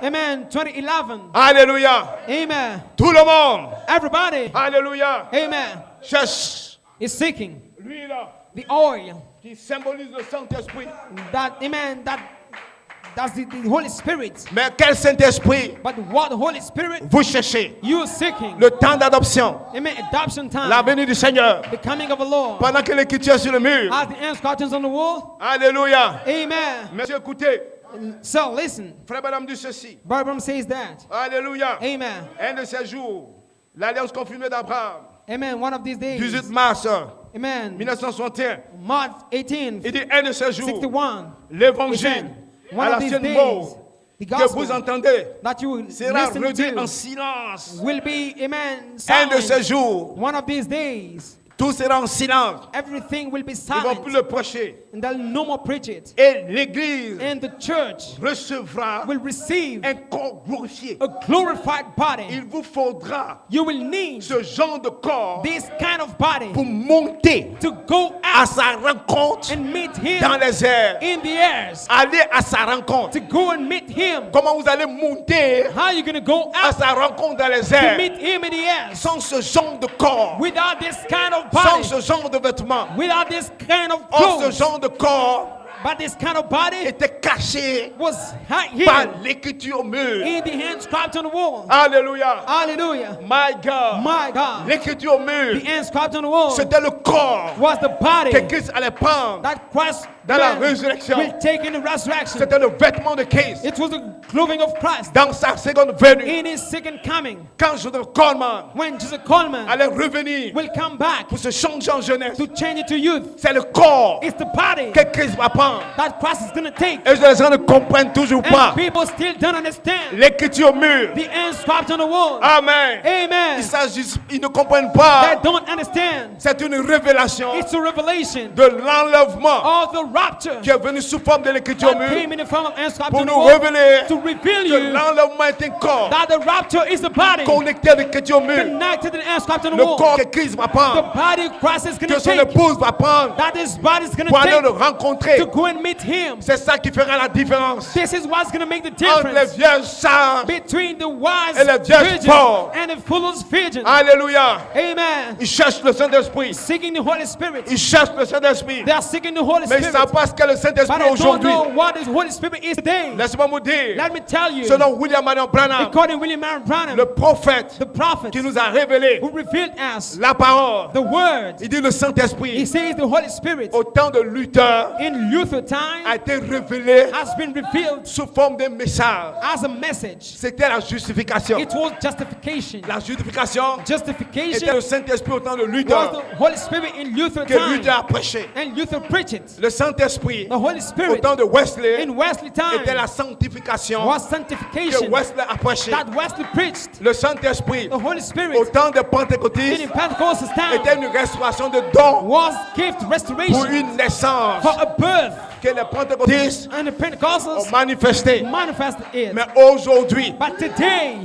Amen. 2011. Alléluia. Amen. Tout le monde. Everybody. Alléluia. Amen. Cherche Is seeking lui là the oil qui symbolise le Saint-Esprit. that, amen, that's the Holy Spirit. Mais quel Saint-Esprit But what the Holy Spirit vous cherchez? you are seeking? Le temps d'adoption. Amen. Adoption time. La venue du Seigneur. The coming of the Lord. Pendant que l'écriture est sur le mur. As the inscriptions on the wall. Alléluia. Amen. Monsieur, écoutez. So listen. Frère Branham dit ceci. Barbara says that. Alléluia. Amen. Un de ces jours, l'alliance confirmée d'Abraham, Amen. One of these days. 18 mars Amen. 1961, March 18th. il dit un de ces jours, 61. He l'évangile said, à one la of these sienne days, mot the que vous gospel entendez that you will sera listen réduit en to silence. will be, amen, Un de ces silent. jours, One of these days, tout sera en silence. everything will be Ils ne vont silent plus le prêcher. and they'll no more preach it. Et l'Église And the church recevra will receive un corps glorifié. a glorified body. Il vous faudra You will need ce genre de corps this kind of body pour monter to go à out sa rencontre and meet him dans les airs. in the airs. Aller à sa rencontre. To go and meet him. Comment vous allez monter How are you going to go à out sa rencontre dans les to airs meet him in the airs sans ce genre de corps, without this kind of sans body, ce genre de vêtements? without this kind of Or, ce clothes? genre de corps But this kind of body était caché was par hidden l'écriture au mur. in the hand scribed on the wall. Alléluia. Hallelujah. My God. My God. L'écriture au mur, The hand scribed on the wall c'était le corps was the body que Christ allait prendre. that Christ Dans la man résurrection. will take in the resurrection. C'était le vêtement de Christ It was the clothing of Christ dans sa seconde venue. in his second coming. Quand Joseph Coleman When Jesus Coleman allait revenir will come back pour se changer en jeunesse, to change it to youth. c'est le corps It's the body que Christ va prendre. that Christ is going to take. Et les gens ne comprennent toujours pas And people still don't understand l'écriture au mur. the end scribed on the wall. Amen. Amen. Ils ne comprennent pas. They don't understand. C'est une révélation It's a revelation de l'enlèvement of the rapture qui est venu sous forme de l'écriture that mûre came in the form of inscribed pour in the nous word révéler to reveal que you l'enlèvement est un corps that the rapture is the body connecté à l'écriture mûre. connected and inscribed in the Le wall. corps que Christ va The prendre, body Christ is going que to son take, épouse va prendre that his body is going pour to aller le take rencontrer. to go and meet him. C'est ça qui fera la différence This is what's going to make the entre les difference vierges sages. between the wise Et les vierges virgins folles. and the foolish virgins. Alléluia. Amen. Ils cherchent le Saint-Esprit. Seeking the Holy Spirit. Ils cherchent le Saint-Esprit. They are seeking the Holy Mais ils ne Spirit. savent pas ce qu'est le But Saint-Esprit they don't aujourd'hui. know what the Holy Spirit is today. Laisse-moi vous dire, Let me tell you, selon William Marion Branham, according to William Marion Branham, le prophète the prophet qui nous a révélé who revealed us la parole, the word, il dit le he Saint-Esprit, says the Holy Spirit au temps de Luther, in Luther time a été révélé has been revealed sous forme de message. as a message. C'était la justification. It was justification. La justification était Justification le Saint-Esprit au temps de was Luther the Holy Spirit in Luther que time. Luther a prêché. And Luther preached it. Le Saint-Esprit The Holy au Spirit temps de Wesley in Wesley était time la sanctification was que sanctification Wesley a prêché. that Wesley preached. Le Saint-Esprit The Holy au Spirit temps de in Pentecôtiste Pentecostal était time une restauration de dons was gift pour restoration une naissance for a birth. que les Pentecôtistes And the ont Pentecostals manifesté. manifested it. Mais aujourd'hui, But today,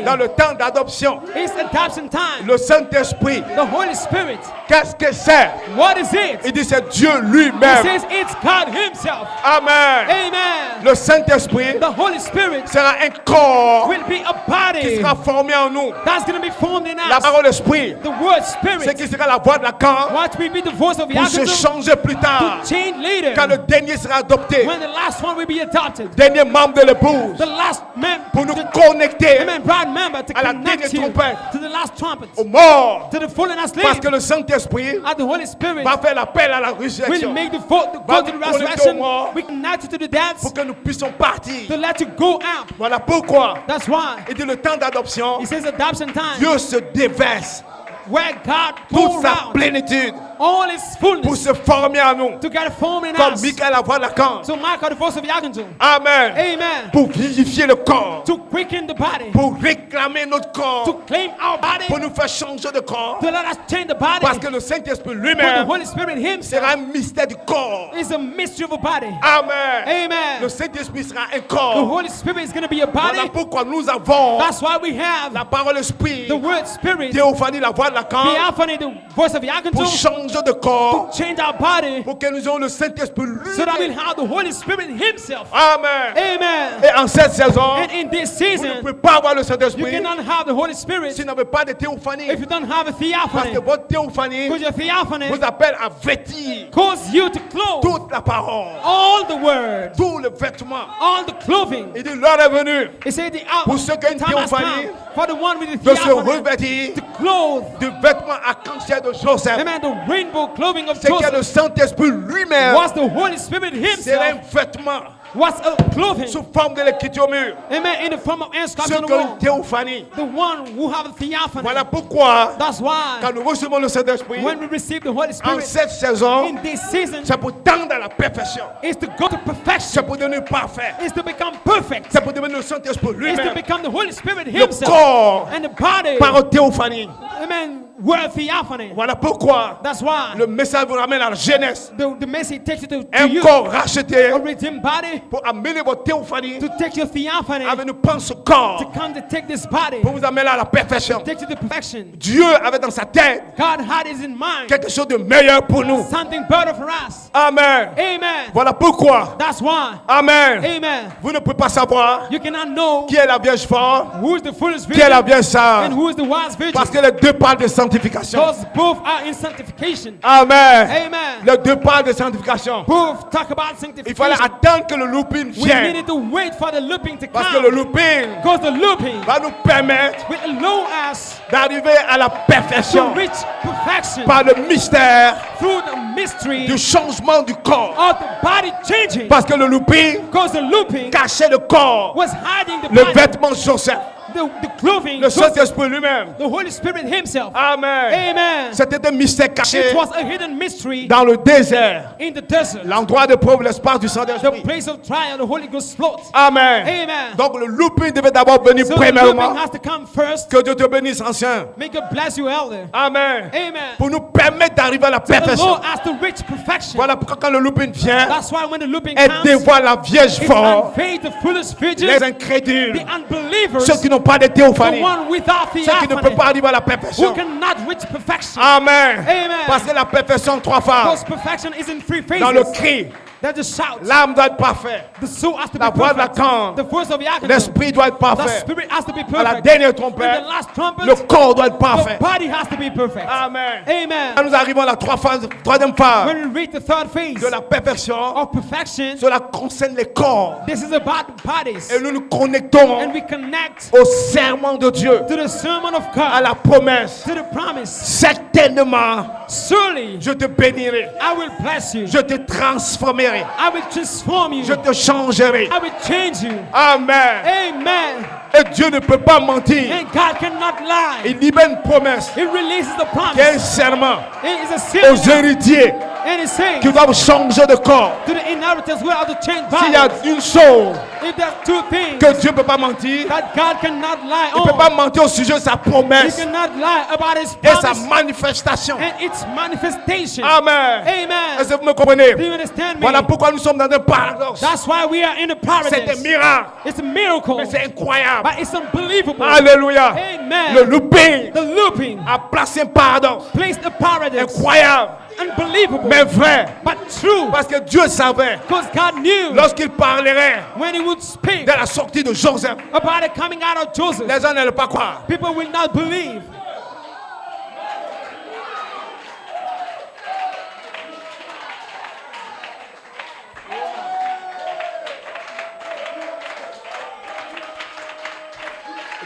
dans le temps d'adoption, is adoption time. le Saint-Esprit, The Holy Spirit, qu'est-ce que c'est? what is it? Il dit c'est Dieu He lui-même. says it's God Himself. Amen. Amen. Le Saint-Esprit The Holy Spirit sera un corps will be a qui body sera formé en nous. that's going to be formed in La us. parole esprit, The word c'est Spirit, qui sera la voix de Lacan what will be the voice of pour se Yaakov changer plus tard. to change later Quand le dernier sera adopté, when the last one will be adopted. dernier membre de l'épouse, The last man, pour nous the connecter amen, bride member to à la connect dernière you trompette. to the last trumpet, aux morts. to the fallen Parce asleep. que le Saint-Esprit And the Holy Spirit va faire l'appel à la will résurrection make the go Va to the nous connecter resurrection. aux morts. We connect you to the dead pour que nous puissions partir. to let you go out. Voilà pourquoi That's why il dit le temps d'adoption, He says adoption time, Dieu se déverse where God toute poured sa out plénitude all His pour fullness se former en nous. to get a form in Comme us. Michael a voix Lacan. So Michael, the voice of Yaakov, Amen. amen, Pour vivifier le corps. to quicken the body, Pour réclamer notre to corps. claim our body, Pour nous faire changer de corps. to let us change the body. Parce que le Saint-Esprit But the lui-même Holy Spirit Himself sera un mystère du corps. is a mystery of a body. Amen. Amen. Le Saint-Esprit sera un The corps. Holy Spirit is going to be a Voilà body. pourquoi nous avons That's why we have la parole esprit. the word Spirit, Théophanie, la voix de Lacan. theophany, the voice of Pour Yaakov, changer de corps. change our body Pour que nous ayons le Saint-Esprit so that we'll lui-même. have the Holy Spirit Himself. Amen. Amen. Et en cette saison, And in this vous ne season, pouvez pas avoir le you Saint-Esprit cannot have the Holy Spirit si vous n'avez pas de théophanie. if you don't have a Parce theophany. que votre théophanie Because your theophany vous appelle à vêtir cause you to clothe toute la parole, all the word, tout le vêtement. all the clothing. Il dit l'heure est venue He said the pour ceux qui ont une time has théophanie come for the one with the de se theophany revêtir to clothe. du vêtement arc-en-ciel de Joseph. Amen. The rainbow clothing of C'est que Joseph le Saint-Esprit lui-même was the Holy Spirit c'est un Himself, vêtement was a clothing. sous forme de l'écriture mûre. Amen. In the form of inscribed Ceux on the qui ont une wall. théophanie. The one who have a theophany. Voilà pourquoi That's why quand nous recevons le Saint-Esprit when we receive the Holy en Spirit cette saison, in this season, c'est pour tendre à la perfection. is to go to C'est perfection, pour devenir parfait. is to become perfect, C'est pour devenir le Saint-Esprit is to lui-même. become the Holy Spirit Le Himself. corps And the body, par théophanie. amen, were theophany. Voilà pourquoi That's why le message vous ramène à la jeunesse. the message takes you to Un you, corps racheté a redeemed body, pour amener votre théophanie to take your theophany, avec nous prendre ce corps to come to take this body, pour vous amener à la perfection. take you to perfection. Dieu avait dans sa tête God had it in mind, quelque chose de meilleur pour nous. something better for us. Amen. Amen. Voilà pourquoi. That's why. Amen. Amen. Vous ne pouvez pas savoir You cannot know qui est la Vierge forte, who is the foolish qui est la virgin Vierge sage. and who is the wise virgin. Parce que les deux parlent de sanctification. Because both are in sanctification. Amen. Amen. Les deux parlent de sanctification. Both talk about Il fallait sanctification. attendre que le looping We vienne. needed to wait for the looping to Parce que le come. looping Because the looping va nous permettre will allow us d'arriver à la to perfection reach perfection par le mystère through the mystery du changement du corps. of the body changing. Parce que le looping Because the looping cachait le corps, was hiding the le body, vêtement Joseph. the clothing, Le Joseph, Saint-Esprit lui-même. the Holy Spirit himself. Amen. Amen. C'était un mystère caché It was a hidden mystery dans le désert. in the desert. L'endroit de preuve, l'espace du The Saint-Esprit. place of trial, the Holy Ghost float. Amen. Amen. Donc le looping devait d'abord venir So the premièrement. looping has to come first. Que Dieu te bénisse, ancien. May God bless you, elder. Amen. Amen. Pour nous permettre d'arriver à la The perfection. Lord has to reach perfection. Voilà pourquoi quand le looping vient, That's why when the looping elle comes, dévoile la Vierge it forte, unveils the foolish virgins, les incrédules, the unbelievers, ceux qui n'ont pas de the théophanie, one without ceux qui ne peuvent theophany, pas arriver à la who perfection. cannot reach perfection. Amen. Amen. Parce que la perfection en trois Because phases. perfection is in three Dans le phases. cri, There's the shout. l'âme doit être parfaite. The soul has to La be voix de la perfect. corne. The voice of the archangel. L'esprit doit être The parfait. spirit has to be À la perfect. dernière And trompette, the last trumpet, le corps doit être the parfait. body has to be perfect. Amen. Amen. Quand nous arrivons à la troisième phase When we reach the third phase de la perfection, of perfection, cela concerne les corps. this is about bodies. Et nous nous connectons And we connect au serment de Dieu, to the sermon of à God, la promesse. to the promise. Certainement, Surely je te bénirai, I will bless you. je te transformerai, I will transform you. je te changerai. I will change you. Amen. Amen. Et Dieu ne peut pas mentir. And God cannot lie. Il libère une promesse, He releases the qui est un promise. serment It is a aux seal. héritiers And he says qui doivent changer de corps. to the inheritance, we have to change S'il y a bodies. une chose If there's two things que Dieu ne peut pas mentir, that God cannot lie il ne peut on, pas mentir au sujet de sa He promesse cannot lie about His et sa promise manifestation. and its manifestation. Amen. Amen. Est-ce que vous me comprenez? Do you understand me? Voilà pourquoi nous sommes dans un paradoxe. That's why we are in the C'est un paradise. miracle, It's a miracle, mais c'est incroyable. but it's unbelievable. Alléluia. Amen. Le looping The looping a placé un paradoxe placed a paradise. incroyable, Unbelievable, mais vrai. but true. Parce que Dieu savait, Because God knew lorsqu'il parlerait when He would speak de la sortie de Joseph, about it coming out of Joseph, les gens n'allaient pas croire. people will not believe.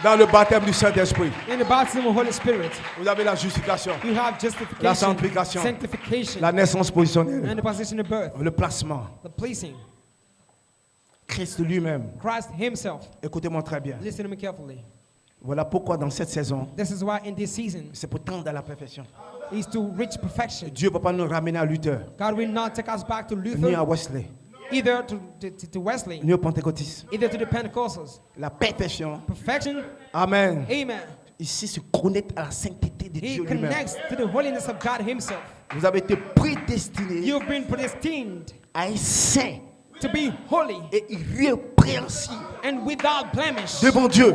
Dans le baptême du Saint-Esprit, In the baptism of Holy Spirit, vous avez la justification, you have la justification, sanctification, sanctification, la naissance positionnelle, and the position of birth, le placement. the pleasing. Christ lui-même. Christ Himself. Écoutez-moi très bien. Listen to me carefully. Voilà pourquoi dans cette saison, This is why in this season c'est pour tendre à la perfection. is to reach perfection. Dieu ne va pas nous ramener à Luther, God will not take us back to ni Luther, à Wesley, either to Wesley, ni aux Pentecôtistes. either to the Pentecostals. La perfection, Perfection, amen, amen. ici se connecte à la sainteté de He Dieu lui-même. connects to the holiness of God Himself. Vous avez été prédestinés You've been predestined à un saint to be holy et irrépréhensible and without blemish. devant Dieu.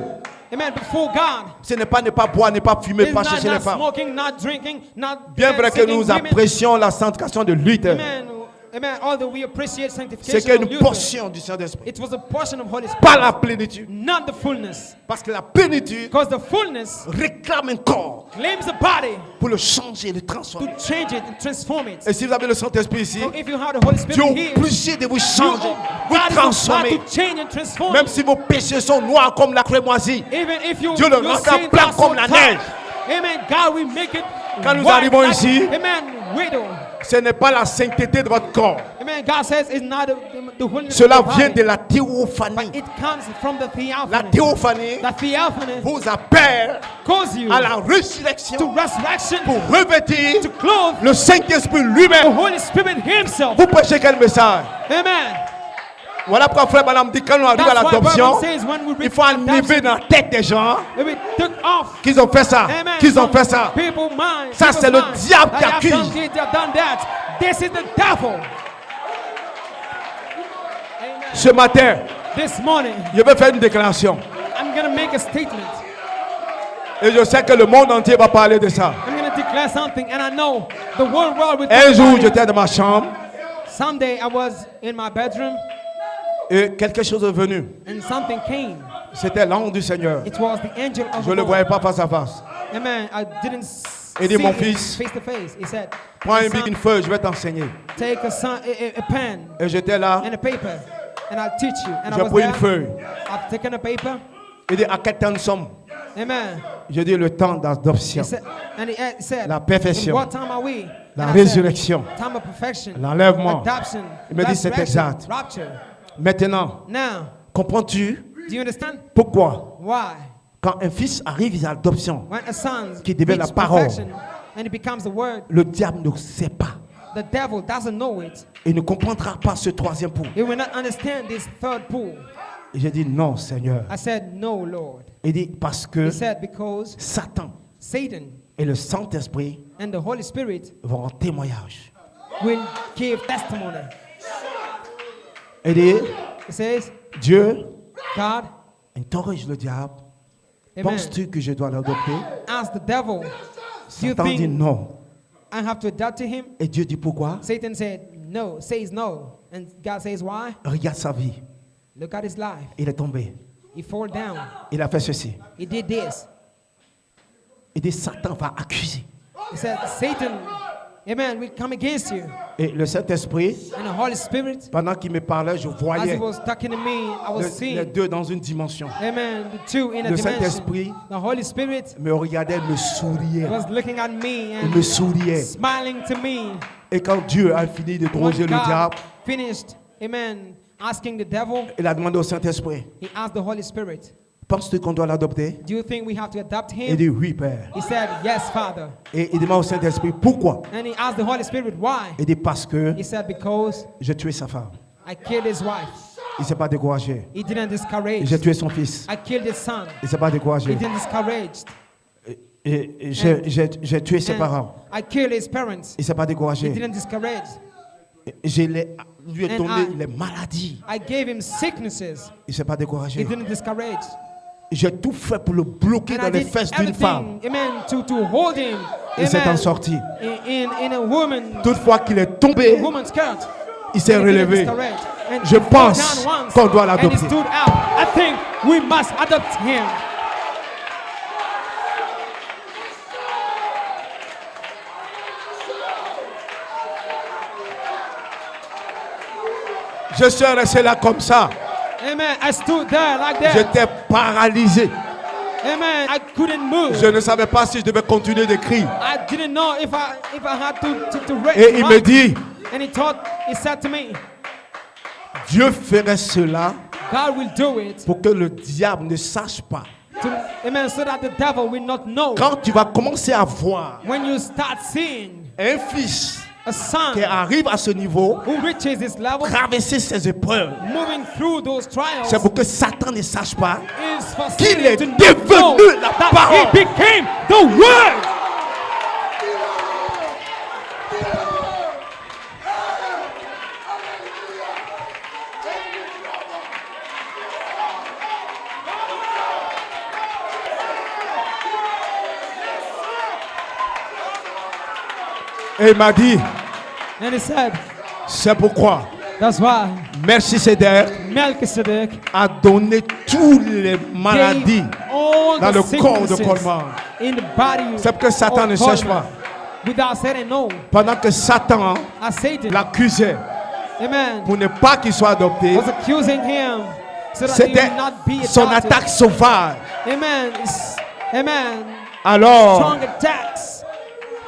Amen. Before God. Ce n'est pas ne pas boire, ne pas fumer, It's pas not, chercher les not femmes. smoking, not drinking, not Bien vrai que seeking nous women. apprécions la sanctification de Luther, Amen. Amen. Although we appreciate c'est sanctification qu'une of Luther, portion du Saint-Esprit, it was a portion of Holy Spirit, pas la plénitude. not the fullness. Parce que la plénitude Because the fullness réclame un corps claims a body pour le changer, le to transformer. change it and transform it. Et si vous avez le Saint-Esprit ici, So if you have the Holy Dieu Spirit est here, obligé de vous changer, vous God is transformer. about to change and transform Même you. si vos péchés sont noirs comme la crémoisie, Even if you Dieu le your rendra sins blanc are comme so la dark, neige. Amen. God will make it Quand nous white arrivons like- ici, Amen. Widow. ce n'est pas la sainteté de votre corps. Amen. God says it's not the holiness Cela of the vient body. de la théophanie. It comes from the La theophany. théophanie The theophany vous appelle calls you à la to résurrection resurrection, pour revêtir to clothe le Saint-Esprit the lui-même. Holy Spirit Himself. Vous prêchez quel message? Amen. Voilà pourquoi frère Branham dit quand on arrive à That's why l'adoption, Bible says when we il reach faut enlever adoption, dans la tête des gens we took off. qu'ils ont fait ça, Amen. qu'ils ont fait ça. People mind. Ça, c'est le diable qui They have accuse. done this, they have done that. This is the devil. Amen. Ce matin, This morning, je vais faire une déclaration. I'm going to make a statement. Et je sais que le monde entier va parler de ça. I'm going to declare something, and I know the whole world will Un talk jour, about it. j'étais dans ma chambre Someday I was in my bedroom, et quelque chose est venu. and something came. C'était l'ange du Seigneur. It was the angel of Je the ne le Lord. voyais pas face à face. Amen. I didn't Il dit, see mon it fils, face to face. He said, Prends "My un bic, son, une feuille, je vais t'enseigner. take a pen Et j'étais là, and a paper, and I'll teach you." And I j'ai was pris une there. feuille. I've taken a paper. Il dit, à quel temps nous sommes? Amen. Je dis, le temps d'adoption, He said, and he said, la perfection, "In what time are we?" la And I said, résurrection, time of perfection, l'enlèvement. adoption, Il me dit, c'est resurrection, exact. rapture. Maintenant, Now, comprends-tu do you understand pourquoi? why? Quand un fils arrive à l'adoption, when a son qui devient la reaches parole, perfection and it becomes the word, le diable ne sait pas. the devil doesn't know it. Il ne comprendra pas ce troisième pouls. He will not understand this third pull. Et j'ai dit non, Seigneur. I said, no, Lord. Il dit parce que He said, because Satan Satan et le Saint-Esprit and the Holy Spirit vont en témoignage. will give testimony. Il dit, It says, Dieu God, interroge le diable. amen, Penses-tu que je dois l'adopter? ask the devil, do you Satan dit think non. I have to adopt him? Et Dieu dit pourquoi? Satan said, no, says no. And God says, why? Regarde sa vie. Look at his life. Il est tombé. He fall down. Il a fait ceci. He did this. Il dit Satan va accuser. He said, Satan, amen, will come against you. Et le Saint-Esprit, And the Holy Spirit, pendant qu'il me parlait, je as he voyais was talking to me, I was les seeing, deux dans une dimension. amen, the two in a Le dimension. Saint-Esprit The Holy Spirit me regardait, me souriait. was looking at me Il me and souriait. smiling to me. Et quand Dieu a fini de When droger le God diable, finished, amen, asking the devil, il a demandé au Saint-Esprit, he asked the Holy Spirit, penses-tu qu'on doit l'adopter? do you think we have to adopt Il him? dit oui, Père. He said, yes, Father. Et il demande au Saint-Esprit, pourquoi? And he asked the Holy Spirit, why? Il dit parce que He said, because j'ai tué sa femme. I killed his wife. Il ne s'est pas découragé. He didn't discourage. J'ai tué son fils. I killed his son. Il ne s'est pas He découragé. didn't discourage. Et j'ai tué ses And parents. I killed his parents. Il ne s'est pas He découragé. didn't discourage. Lui ai And donné I- les maladies. I gave him sicknesses. Il ne s'est pas He découragé. didn't discourage. J'ai tout fait pour le bloquer And dans I les did fesses d'une femme. everything, amen, to hold him, Il s'est en amen, sorti. in a woman, Toutefois qu'il est tombé, woman's skirt. il s'est And he didn't relevé. discourage. And Je he fell pense down once, qu'on doit and he l'adopter. stood up. I think we must adopt him. Je suis resté là comme ça. Amen. I stood there like that. J'étais paralysé. Amen. I couldn't move. Je ne savais pas si je devais continuer d'écrire. I didn't know if I had to raise. Et il me dit, And he said to me, Dieu ferait cela God will do it. pour que le diable ne sache pas. Amen. So that the devil will not know. Quand tu vas commencer à voir When you start seeing un fils a son qui arrive à ce niveau, who reaches this level, traverser ces épreuves, moving through those trials, c'est pour que Satan ne sache pas is for qu'il Satan est to not devenu know la that parole. he became the word. Et il m'a dit, And he said, c'est pourquoi that's why Melchisedec Melchizedek a donné toutes les maladies gave all dans the le corps de sicknesses Coleman. in the body C'est pour que Satan ne of sache Coleman. pas. Without saying no, Pendant que Satan as Satan, l'accusait amen, pour ne pas qu'il soit adopté, was accusing him so that he c'était would not be son adopted. attaque sauvage. Amen. Amen. Alors, Strong attacks.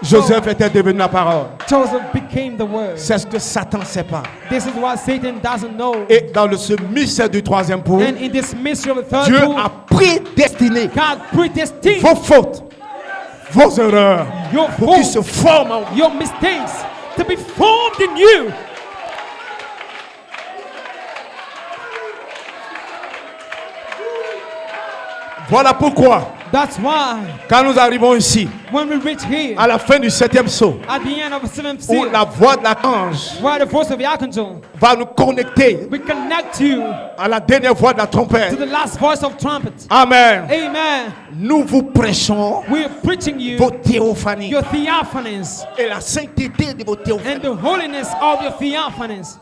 Joseph était devenu la parole. Joseph became the word. C'est ce que Satan ne sait pas. This is what Satan doesn't know. Et dans ce mystère du troisième pot, And in this mystery of the third Dieu book, a prédestiné God predestined vos fautes, vos erreurs, your pour qu'ils se faults, forment en vous. your mistakes to be formed in you. Voilà pourquoi, That's why quand nous arrivons ici, when we reach here, à la fin du 7e saut, at the end of the seventh où seal, la voix de l'archange where the voice of the archangel, va nous connecter we connect you à la dernière voix de la to trompette. the last voice of trumpet. Amen. Amen. Nous vous prêchons We are preaching you vos théophanies your theophanies et la sainteté de vos théophanies. and the holiness of your theophanies.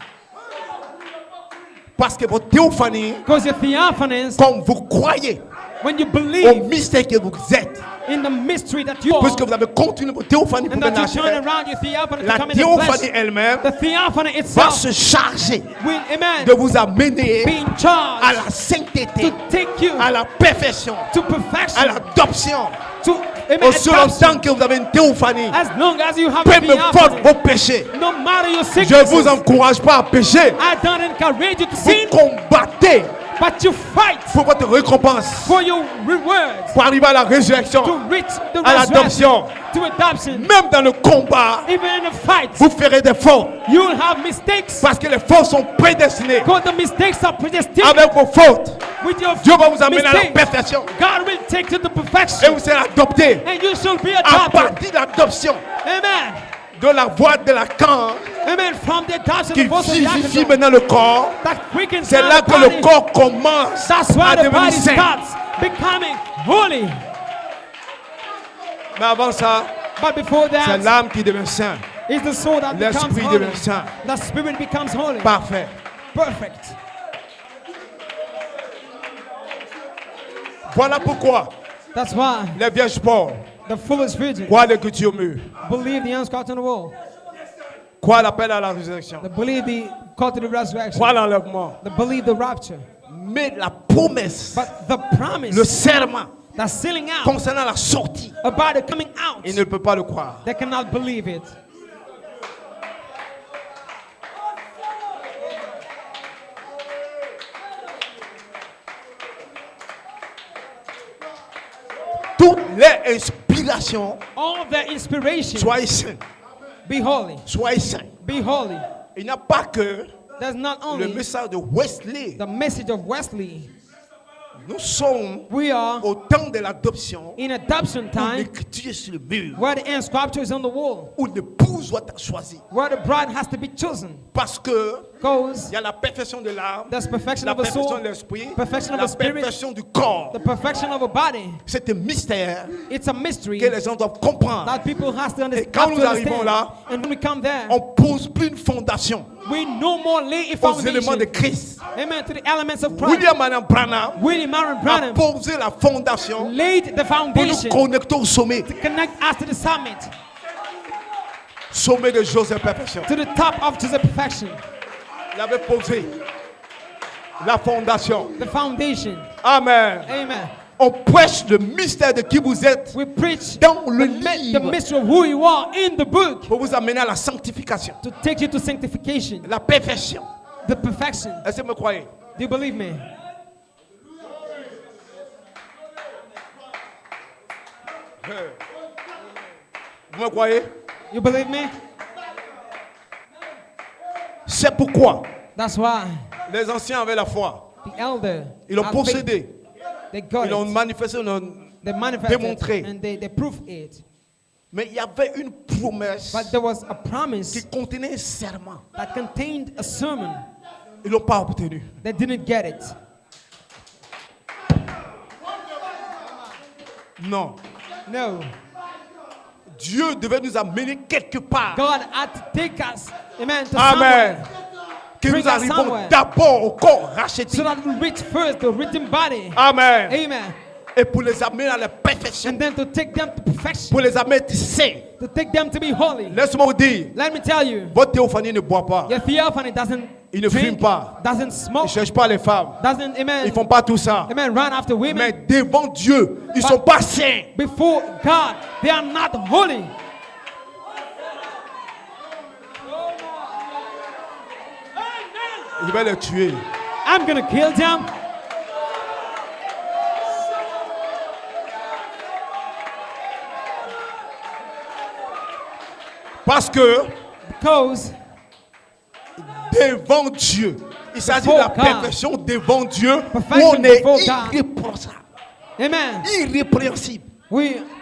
Parce que vos théophanies, Because your theophanies, comme vous croyez when you au believe mystère que vous êtes, in the mystery that you are, puisque vous avez continué vos théophanies pour and that venir you turn acheter, around your theophany to la come in the théophanie flesh, elle-même the theophany va itself se charger will, amen, de vous amener be in à charge la sainteté, to take you à la perfection, to à perfection, l'adoption. to, amen, Aussi adoption. longtemps que vous avez une théophanie, As long as you have peu a me importe theophany, vos péchés. no matter your Je ne sicknesses, vous encourage pas à pécher. I don't encourage you to Vous sin, combattez But you fight pour votre récompense, for your rewards pour arriver à la résurrection, to reach the à l'adoption. resurrection, to adoption. Même dans le combat, Even in a fight, vous ferez des fautes. you will have mistakes Parce que les fautes sont prédestinées. because the mistakes are predestined. Avec vos fautes, With your Dieu va vous amener à la mistakes, perfection. God will take you to Et perfection, vous serez adopté. and you shall be À adopted. partir de l'adoption, Amen. de la voix de Lacan, Amen. From the adoption qui of both of the vivifie actions, maintenant le corps, that quickens c'est now là the que le body. corps commence That's à why the devenir body saint. starts becoming holy. Mais avant ça, But before c'est that, l'âme qui devient saint. it's the soul that becomes L'esprit holy. devient saint. The spirit becomes holy. Parfait. Perfect. Voilà pourquoi That's why les vierges pauvres the foolish virgin croient l'écriture mûre, believe the unscratched on the wall. croient l'appel à la résurrection, They believe the call to the resurrection. croient l'enlèvement. They believe the rapture. Mais la promesse, But the promise, le serment that's sealing out concernant la sortie, about it coming out, ils ne peuvent pas le croire. they cannot believe it. Toutes les inspirations, All the inspiration, soyez saints, be holy. soyez saints. Be holy. Il n'y a pas que There's not le only message de Wesley. the message of Wesley. Nous sommes We are au temps de l'adoption in adoption où time, l'écriture est sur le mur, where the end scripture is on the wall, où l'épouse doit être choisie. where the bride has to be chosen. Parce que Goes il y a la perfection de l'âme, there's perfection la of the perfection soul, de l'esprit, perfection of la the spirit, perfection du corps. the perfection of a body. C'est un mystère It's a mystery que les gens doivent comprendre. that people have to Et quand understand. nous arrivons là, And when we come there, on pose plus une fondation we no more lay a aux éléments de foundation. Christ. Amen. To the elements of Christ. William Marion Branham William Aaron a Branham posé la fondation laid the pour nous foundation connecter au sommet. to connect us to the summit, Sommet de Joseph Perfection. to the top of to the perfection, Il avait posé la fondation. the foundation. Amen. Amen. On prêche le mystère de qui vous êtes We preach dans le the livre mystery of who you are in the book pour vous amener à la sanctification, to take you to sanctification, la perfection. the perfection. Est-ce que vous me croyez? Do you believe me? Vous me croyez? You believe me? C'est pourquoi That's why les anciens avaient la foi. the elder, Ils l'ont had possédé. faith. They got Ils l'ont it. manifesté. They manifested démontré. it and they proved it. Mais il y avait une promesse But there was a qui promise contenait un serment. that contained a sermon. Ils ne l'ont pas obtenu. They didn't get it. Non. No. Dieu devait nous amener quelque part. God had to take us, amen, to Amen. somewhere Que Bring nous us arrivons somewhere. d'abord au corps racheté. so that we reach first the written body. Amen. Amen. Et pour les amener à la perfection. And then to take them to perfection, Pour les amener saints. to take them to be holy. Laisse-moi vous dire. Let me tell you, Votre théophanie ne boit pas. your theophany doesn't Ils ne fument drink, pas. doesn't Ils ne smoke, cherchent pas les femmes. doesn't, Ils amen, ne font pas tout ça. amen, run after Mais women. devant Dieu, ils ne sont pas saints. Before God, they are not holy. Je vais les tuer. I'm gonna kill them. Parce que Because devant Dieu, il s'agit de la Before God. perfection devant Dieu où Perfection on est before God. irréprochable, amen, irrépréhensible.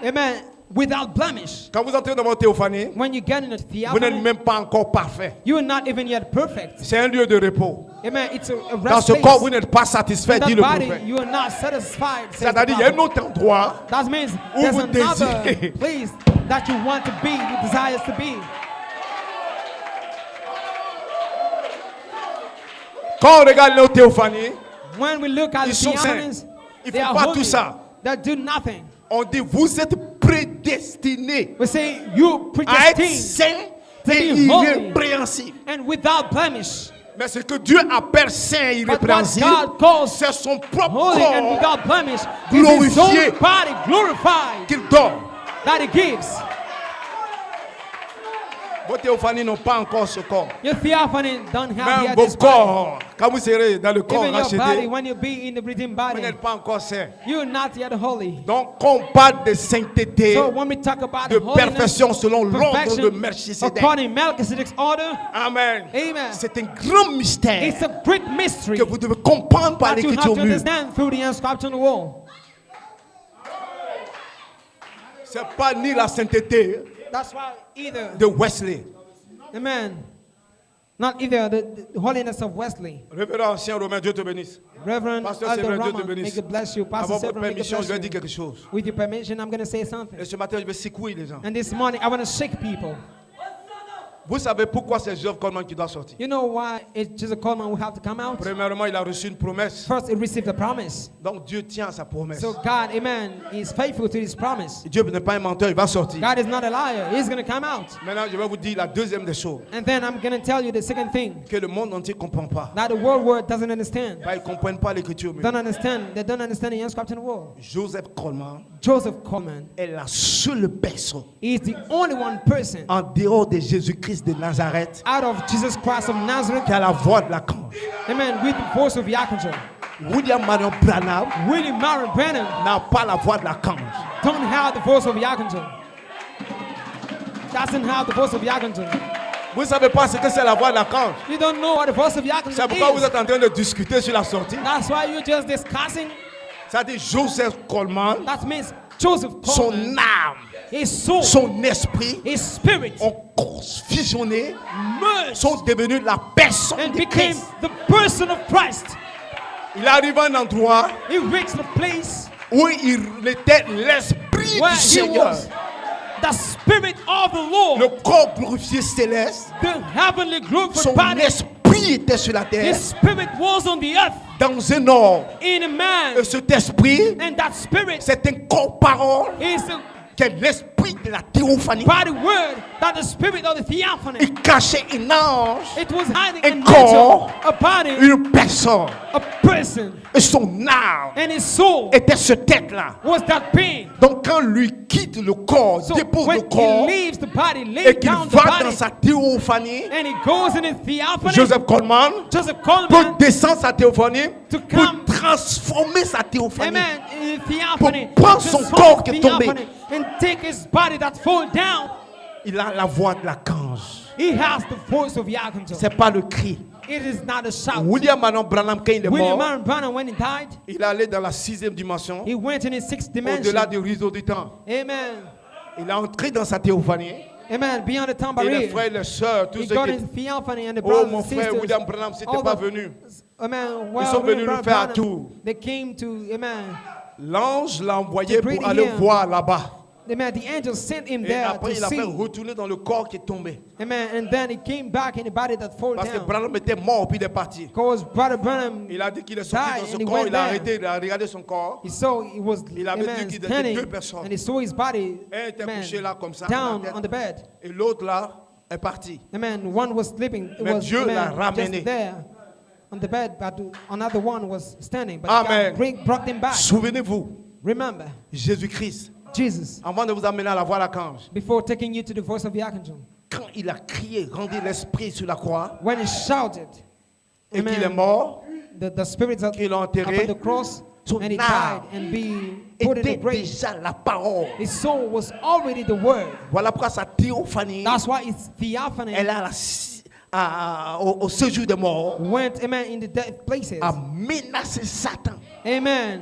amen, without blemish. Quand vous entrez dans votre théophanie, When you get in a vous n'êtes theophany, même pas encore parfait. you are not even yet perfect. C'est un lieu de repos. Amen. It's a Dans rest ce place. corps, vous n'êtes pas satisfait, In dit that le body, prophète. you are not satisfied. says the C'est-à-dire, il y a un prophet. autre endroit That means où there's vous another désirez. place that you want to be, you desire to be. Quand on regarde nos théophanies, When we look at the Ils sont theophanies, saints. Ils they font are pas holy. tout ça. They do nothing. on dit vous êtes prédestinés We say you à être predestined saints to et be holy. irrépréhensibles. and without blemish. Mais ce que Dieu appelle saint et But what irrépréhensible, God calls c'est son propre holy and corps without blemish is his glorifié. own body glorified qu'il donne. that he gives. Vos théophanies n'ont pas encore ce corps. Your theophany don't have Même yet vos this body. corps, quand vous serez dans le corps Even your body, racheté, when you be in the breathing vous body, n'êtes pas encore saint. you're not yet holy. Donc, quand on parle de sainteté, So when we talk about de holiness, perfection selon l'ordre de perfection, Melchisédek, according to Melchizedek's order, Amen. amen. C'est un grand mystère It's a great mystery que vous devez comprendre par that you have l'écriture to mûre. understand through the inscription on the wall. C'est pas ni la sainteté That's why either, de Wesley. amen, not either the holiness of Wesley, Révérend ancien Romain, Dieu te bénisse. Reverend Pasteur Elder Séverin, Dieu te Rama, may bénisse. God bless you. Pastor Avant votre Severin, may God permission, je vais bless dire you. quelque chose. With your permission, I'm going to say something. Et ce matin, je vais secouer les gens. And this morning, I want to shake people. Vous savez pourquoi c'est Joseph Coleman qui doit sortir? You know why it's just a Coleman who have to come out? Premièrement, il a reçu une promesse. First, he received a promise. Donc Dieu tient à sa promesse. So God, amen, is faithful to his promise. Dieu n'est pas un menteur, il va sortir. God is not a liar. He's going to come out. Maintenant, je vais vous dire la deuxième des choses And then I'm going to tell you the second thing que le monde entier ne comprend pas. that the world doesn't understand. Ils ne comprennent pas l'écriture. Don't understand. They don't understand the inscription in the world. Joseph Coleman Joseph Coleman est la seule personne is the only one person en dehors de Jésus-Christ de Nazareth out of Jesus Christ of Nazareth, qui a la voix de l'archange. amen, with the voice of the archangel. William Marion Branham William Marion Branham n'a pas la voix de l'archange. don't have the voice of the archangel. Doesn't have the voice of the archangel. Vous ne savez pas ce que c'est la voix de l'archange. You don't know what the voice of the archangel C'est pourquoi vous is. êtes en train de discuter sur la sortie. That's why you're just discussing. Ça dit Joseph Coleman, That means Joseph son Coleman, âme, his soul, son esprit his spirit ont fusionné, merged sont devenus la personne and de became Christ. the person of Christ. Il arrive à un endroit He reached the place où il était l'esprit where du he Seigneur, was the spirit of the Lord, le corps glorifié céleste, the heavenly glorified son body. esprit était sur la terre, His spirit was on the earth dans un ordre. in a man, Et cet esprit, and that spirit c'est un corps-parole is the qui est l'esprit de la théophanie. body word, that the spirit of the theophany. Il cachait un ange, It was hiding un an corps, angel, a body, une personne, a person, et son âme and his soul était cette tête-là. was that being. Donc quand lui quitte le corps, So dépose le when he corps, leaves the body, et lays qu'il down the va dans body, sa théophanie, and he goes in his theophany, Joseph Coleman Joseph peut Coleman, descendre sa théophanie To pour come- transformer sa théophanie. amen, in theophany, Pour prendre son transform corps qui est his tombé. theophany and take his body that fall down. Il a la voix de l'archange. He has the voice of the archangel. C'est pas le cri. It is not a shout. William Marion Branham, quand il est William mort, Marion Branham, when he died, il est allé dans la 6e dimension, he went in his sixth dimension. au-delà du rideau du temps. Amen. Il est entré dans sa théophanie. Amen. Beyond the Et les tambourine. frères et les sœurs, tous He ceux got qui... his theophany and the Oh, brothers mon and frère sisters. William Branham, si t'es all pas the- venu. Amen. Ils sont venus William nous faire un Branham, tour. They came to, amen. L'ange l'a envoyé To pour bring aller him. voir là-bas. Amen. The angel sent him Et there après, to il a fait see. retourner dans le corps qui est tombé. Amen. And then he came back in the body that fall Parce que down. Branham était mort, puis il est parti. Because Brother Branham, Il a dit qu'il est sorti died dans ce and he corps, went il a there. arrêté, il a regardé son corps. he saw he was, Il avait dit amen, qu'il était standing, deux personnes. and he saw his body, Un était amen, couché là comme ça, down la tête. on the bed. Et l'autre là est parti. Amen. One was sleeping. It Mais was, Dieu l'a amen, ramené. just there on the bed, but another one was standing. But Amen. God brought him back. Souvenez-vous, Remember, Jésus-Christ, Jesus, avant de vous amener à la voix de l'archange, before taking you to the voice of the archangel, quand il a crié, rendu l'esprit sur la croix, when he shouted, et qu'il est amen, mort, the spirits up qu'il l'a on enterré, the cross, son and he âme died and be put in était the grave. déjà la parole. His soul was already the word. Voilà pourquoi sa théophanie, That's why his theophany elle a au séjour des morts, went, amen, in the dead places. a menacé Satan. Amen.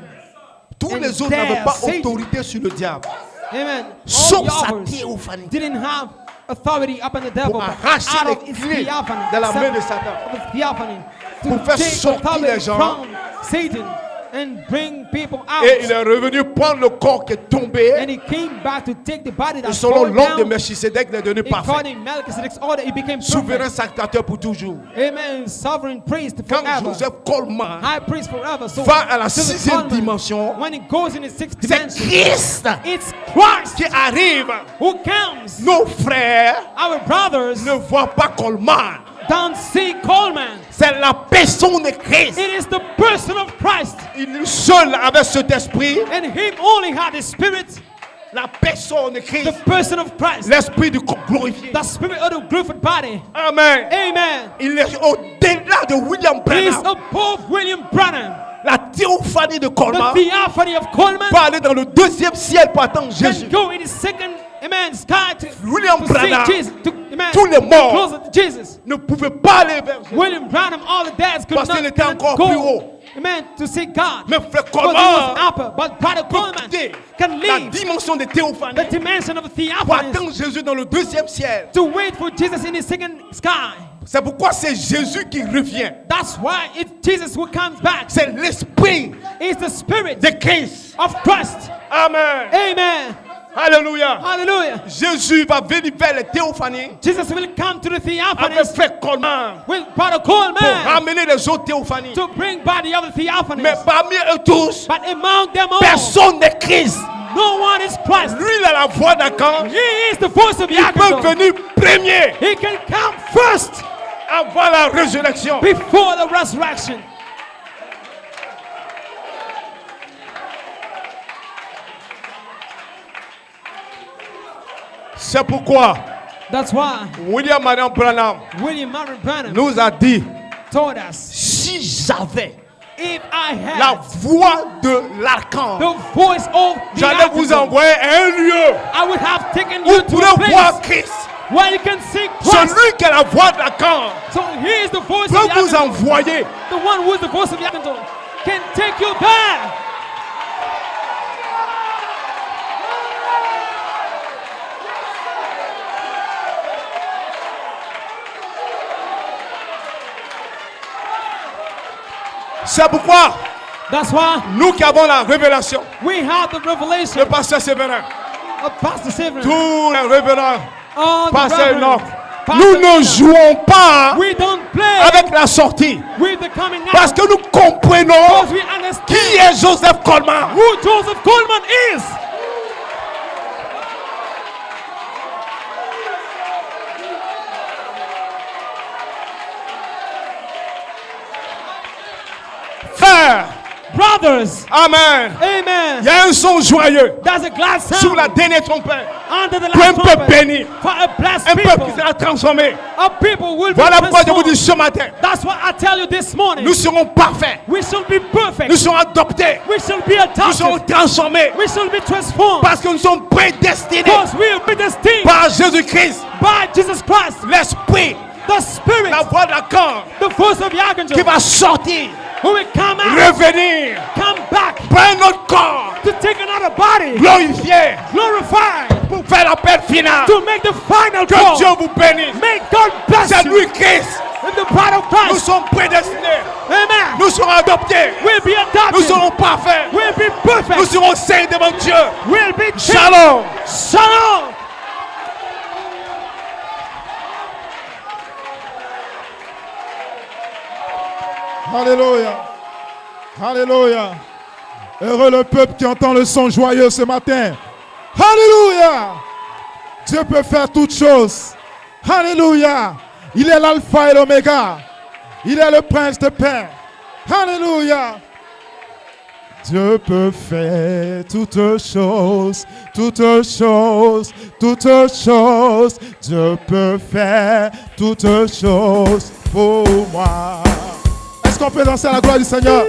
Tous And les autres there, n'avaient pas Satan- autorité sur le diable. Amen. All Sauf the sa others théophanie. didn't have authority upon the devil, Pour but arracher out of les his clés theophany, de la main de except Satan. of his theophany, to Pour faire take sortir authority les gens. from Satan and bring people out. Et il est revenu prendre le corps qui est tombé. And he came back to take the body Et that selon fell l'ordre de down. Melchisédek, il est devenu parfait. According to Melchizedek's order, he became Souverain perfect. sacrificateur pour toujours. Amen. Sovereign priest Quand forever. Joseph Coleman High priest forever. So va à la Joseph 6e Coleman, dimension, when he goes in his sixth c'est dimension, Christ it's Christ qui arrive. who comes. Nos frères Our brothers ne voient pas Coleman. don't see Coleman. C'est la personne de Christ. It is the person of Christ. Il seul avec cet esprit, And him only had the spirit. La personne de the Christ. person of Christ, L'esprit du corps glorifié. the spirit of the glorified body. Amen. Amen. Il est au-delà de William He is Branham. above William Branham. La théophanie de The Coleman theophany of Coleman peut aller dans le deuxième ciel pour attendre Jésus. can go in the second, amen, sky to William see Branham, Jesus, to, amen, tous les morts closer to Jesus. ne pouvait pas aller vers Jésus. William Branham, all the dads could Parce not qu'il était cannot encore go, plus haut. amen, to see God. Mais frère Because he was Coleman upper, but Brother Coleman quitter can la leave dimension de théophanie the dimension of pour theophany attendre Jésus dans le deuxième ciel. to wait for Jesus in the second sky. C'est pourquoi c'est Jésus qui revient. That's why it's Jesus who comes back. C'est l'esprit It's the spirit de Christ. of Christ. Amen. Amen. Alléluia. Hallelujah. Jésus va venir vers les théophanies Jesus will come to the avec theophanies frère Coleman with Brother pour Coleman ramener les autres théophanies. to bring back the other theophanies. Mais parmi eux tous, But among them all, personne n'est Christ. no one is Christ. Lui, il a la voix d'Acan. He is the voice of Il peut Yaakov. venir premier He can come first avant la résurrection. before the resurrection. C'est pourquoi That's why William Marion Branham William Marion Branham nous a dit, told us, si j'avais if I la had voix de l'archange, the voice of the j'allais vous archangel, envoyer à un lieu I would have taken où you vous to a pourrez voir place Christ. where you can see Christ. Celui qui a la voix de l'archange So he is the voice of peut the vous archangel. envoyer. The one who is the voice of the archangel can take you there. C'est pourquoi That's why nous qui avons la révélation, we have the revelation le pasteur Séverin, of Pastor Severin. tous les révérends, All the pasteur reverends, Enoch, Pastor nous ne Enoch. jouons pas We don't play avec la sortie with the coming out parce que nous comprenons because we qui understand est Joseph Coleman. who Joseph Coleman is. Frère, Brothers, amen. amen. Il y a un son joyeux That's a glad sound sur la dernière trompette. under the Pour un last peuple trumpet béni, for a blessed un peuple qui people. sera transformé. A people will be Voilà pourquoi je vous transformed. dis ce matin, That's what I tell you this morning. nous serons parfaits, We shall be perfect. nous serons adoptés, We shall be nous serons adopted. transformés We shall be transformed. parce que nous sommes prédestinés Because we will be destined par Jésus-Christ, by Jesus Christ. l'Esprit, The Spirit, la voix de la corps the voice of the qui archangel, va sortir, who will come out, revenir, come back prendre notre corps, to take another body, glorifié glorified, pour faire l'appel final. to make the final Que call. Dieu vous bénisse. May God bless C'est you lui Christ. in the bride of Nous Christ. sommes prédestinés. Amen. Nous serons adoptés. We'll be Nous adopted. serons parfaits. We'll be Nous perfect. serons saints devant Dieu. We'll be changed. Shalom. Shalom. Alléluia. Alléluia. Heureux le peuple qui entend le son joyeux ce matin. Alléluia. Dieu peut faire toutes choses. Alléluia. Il est l'alpha et l'oméga. Il est le prince de paix. Alléluia. Dieu peut faire toutes choses, toutes choses, toutes choses. Dieu peut faire toutes choses pour moi. Est-ce qu'on peut danser à la gloire du Seigneur?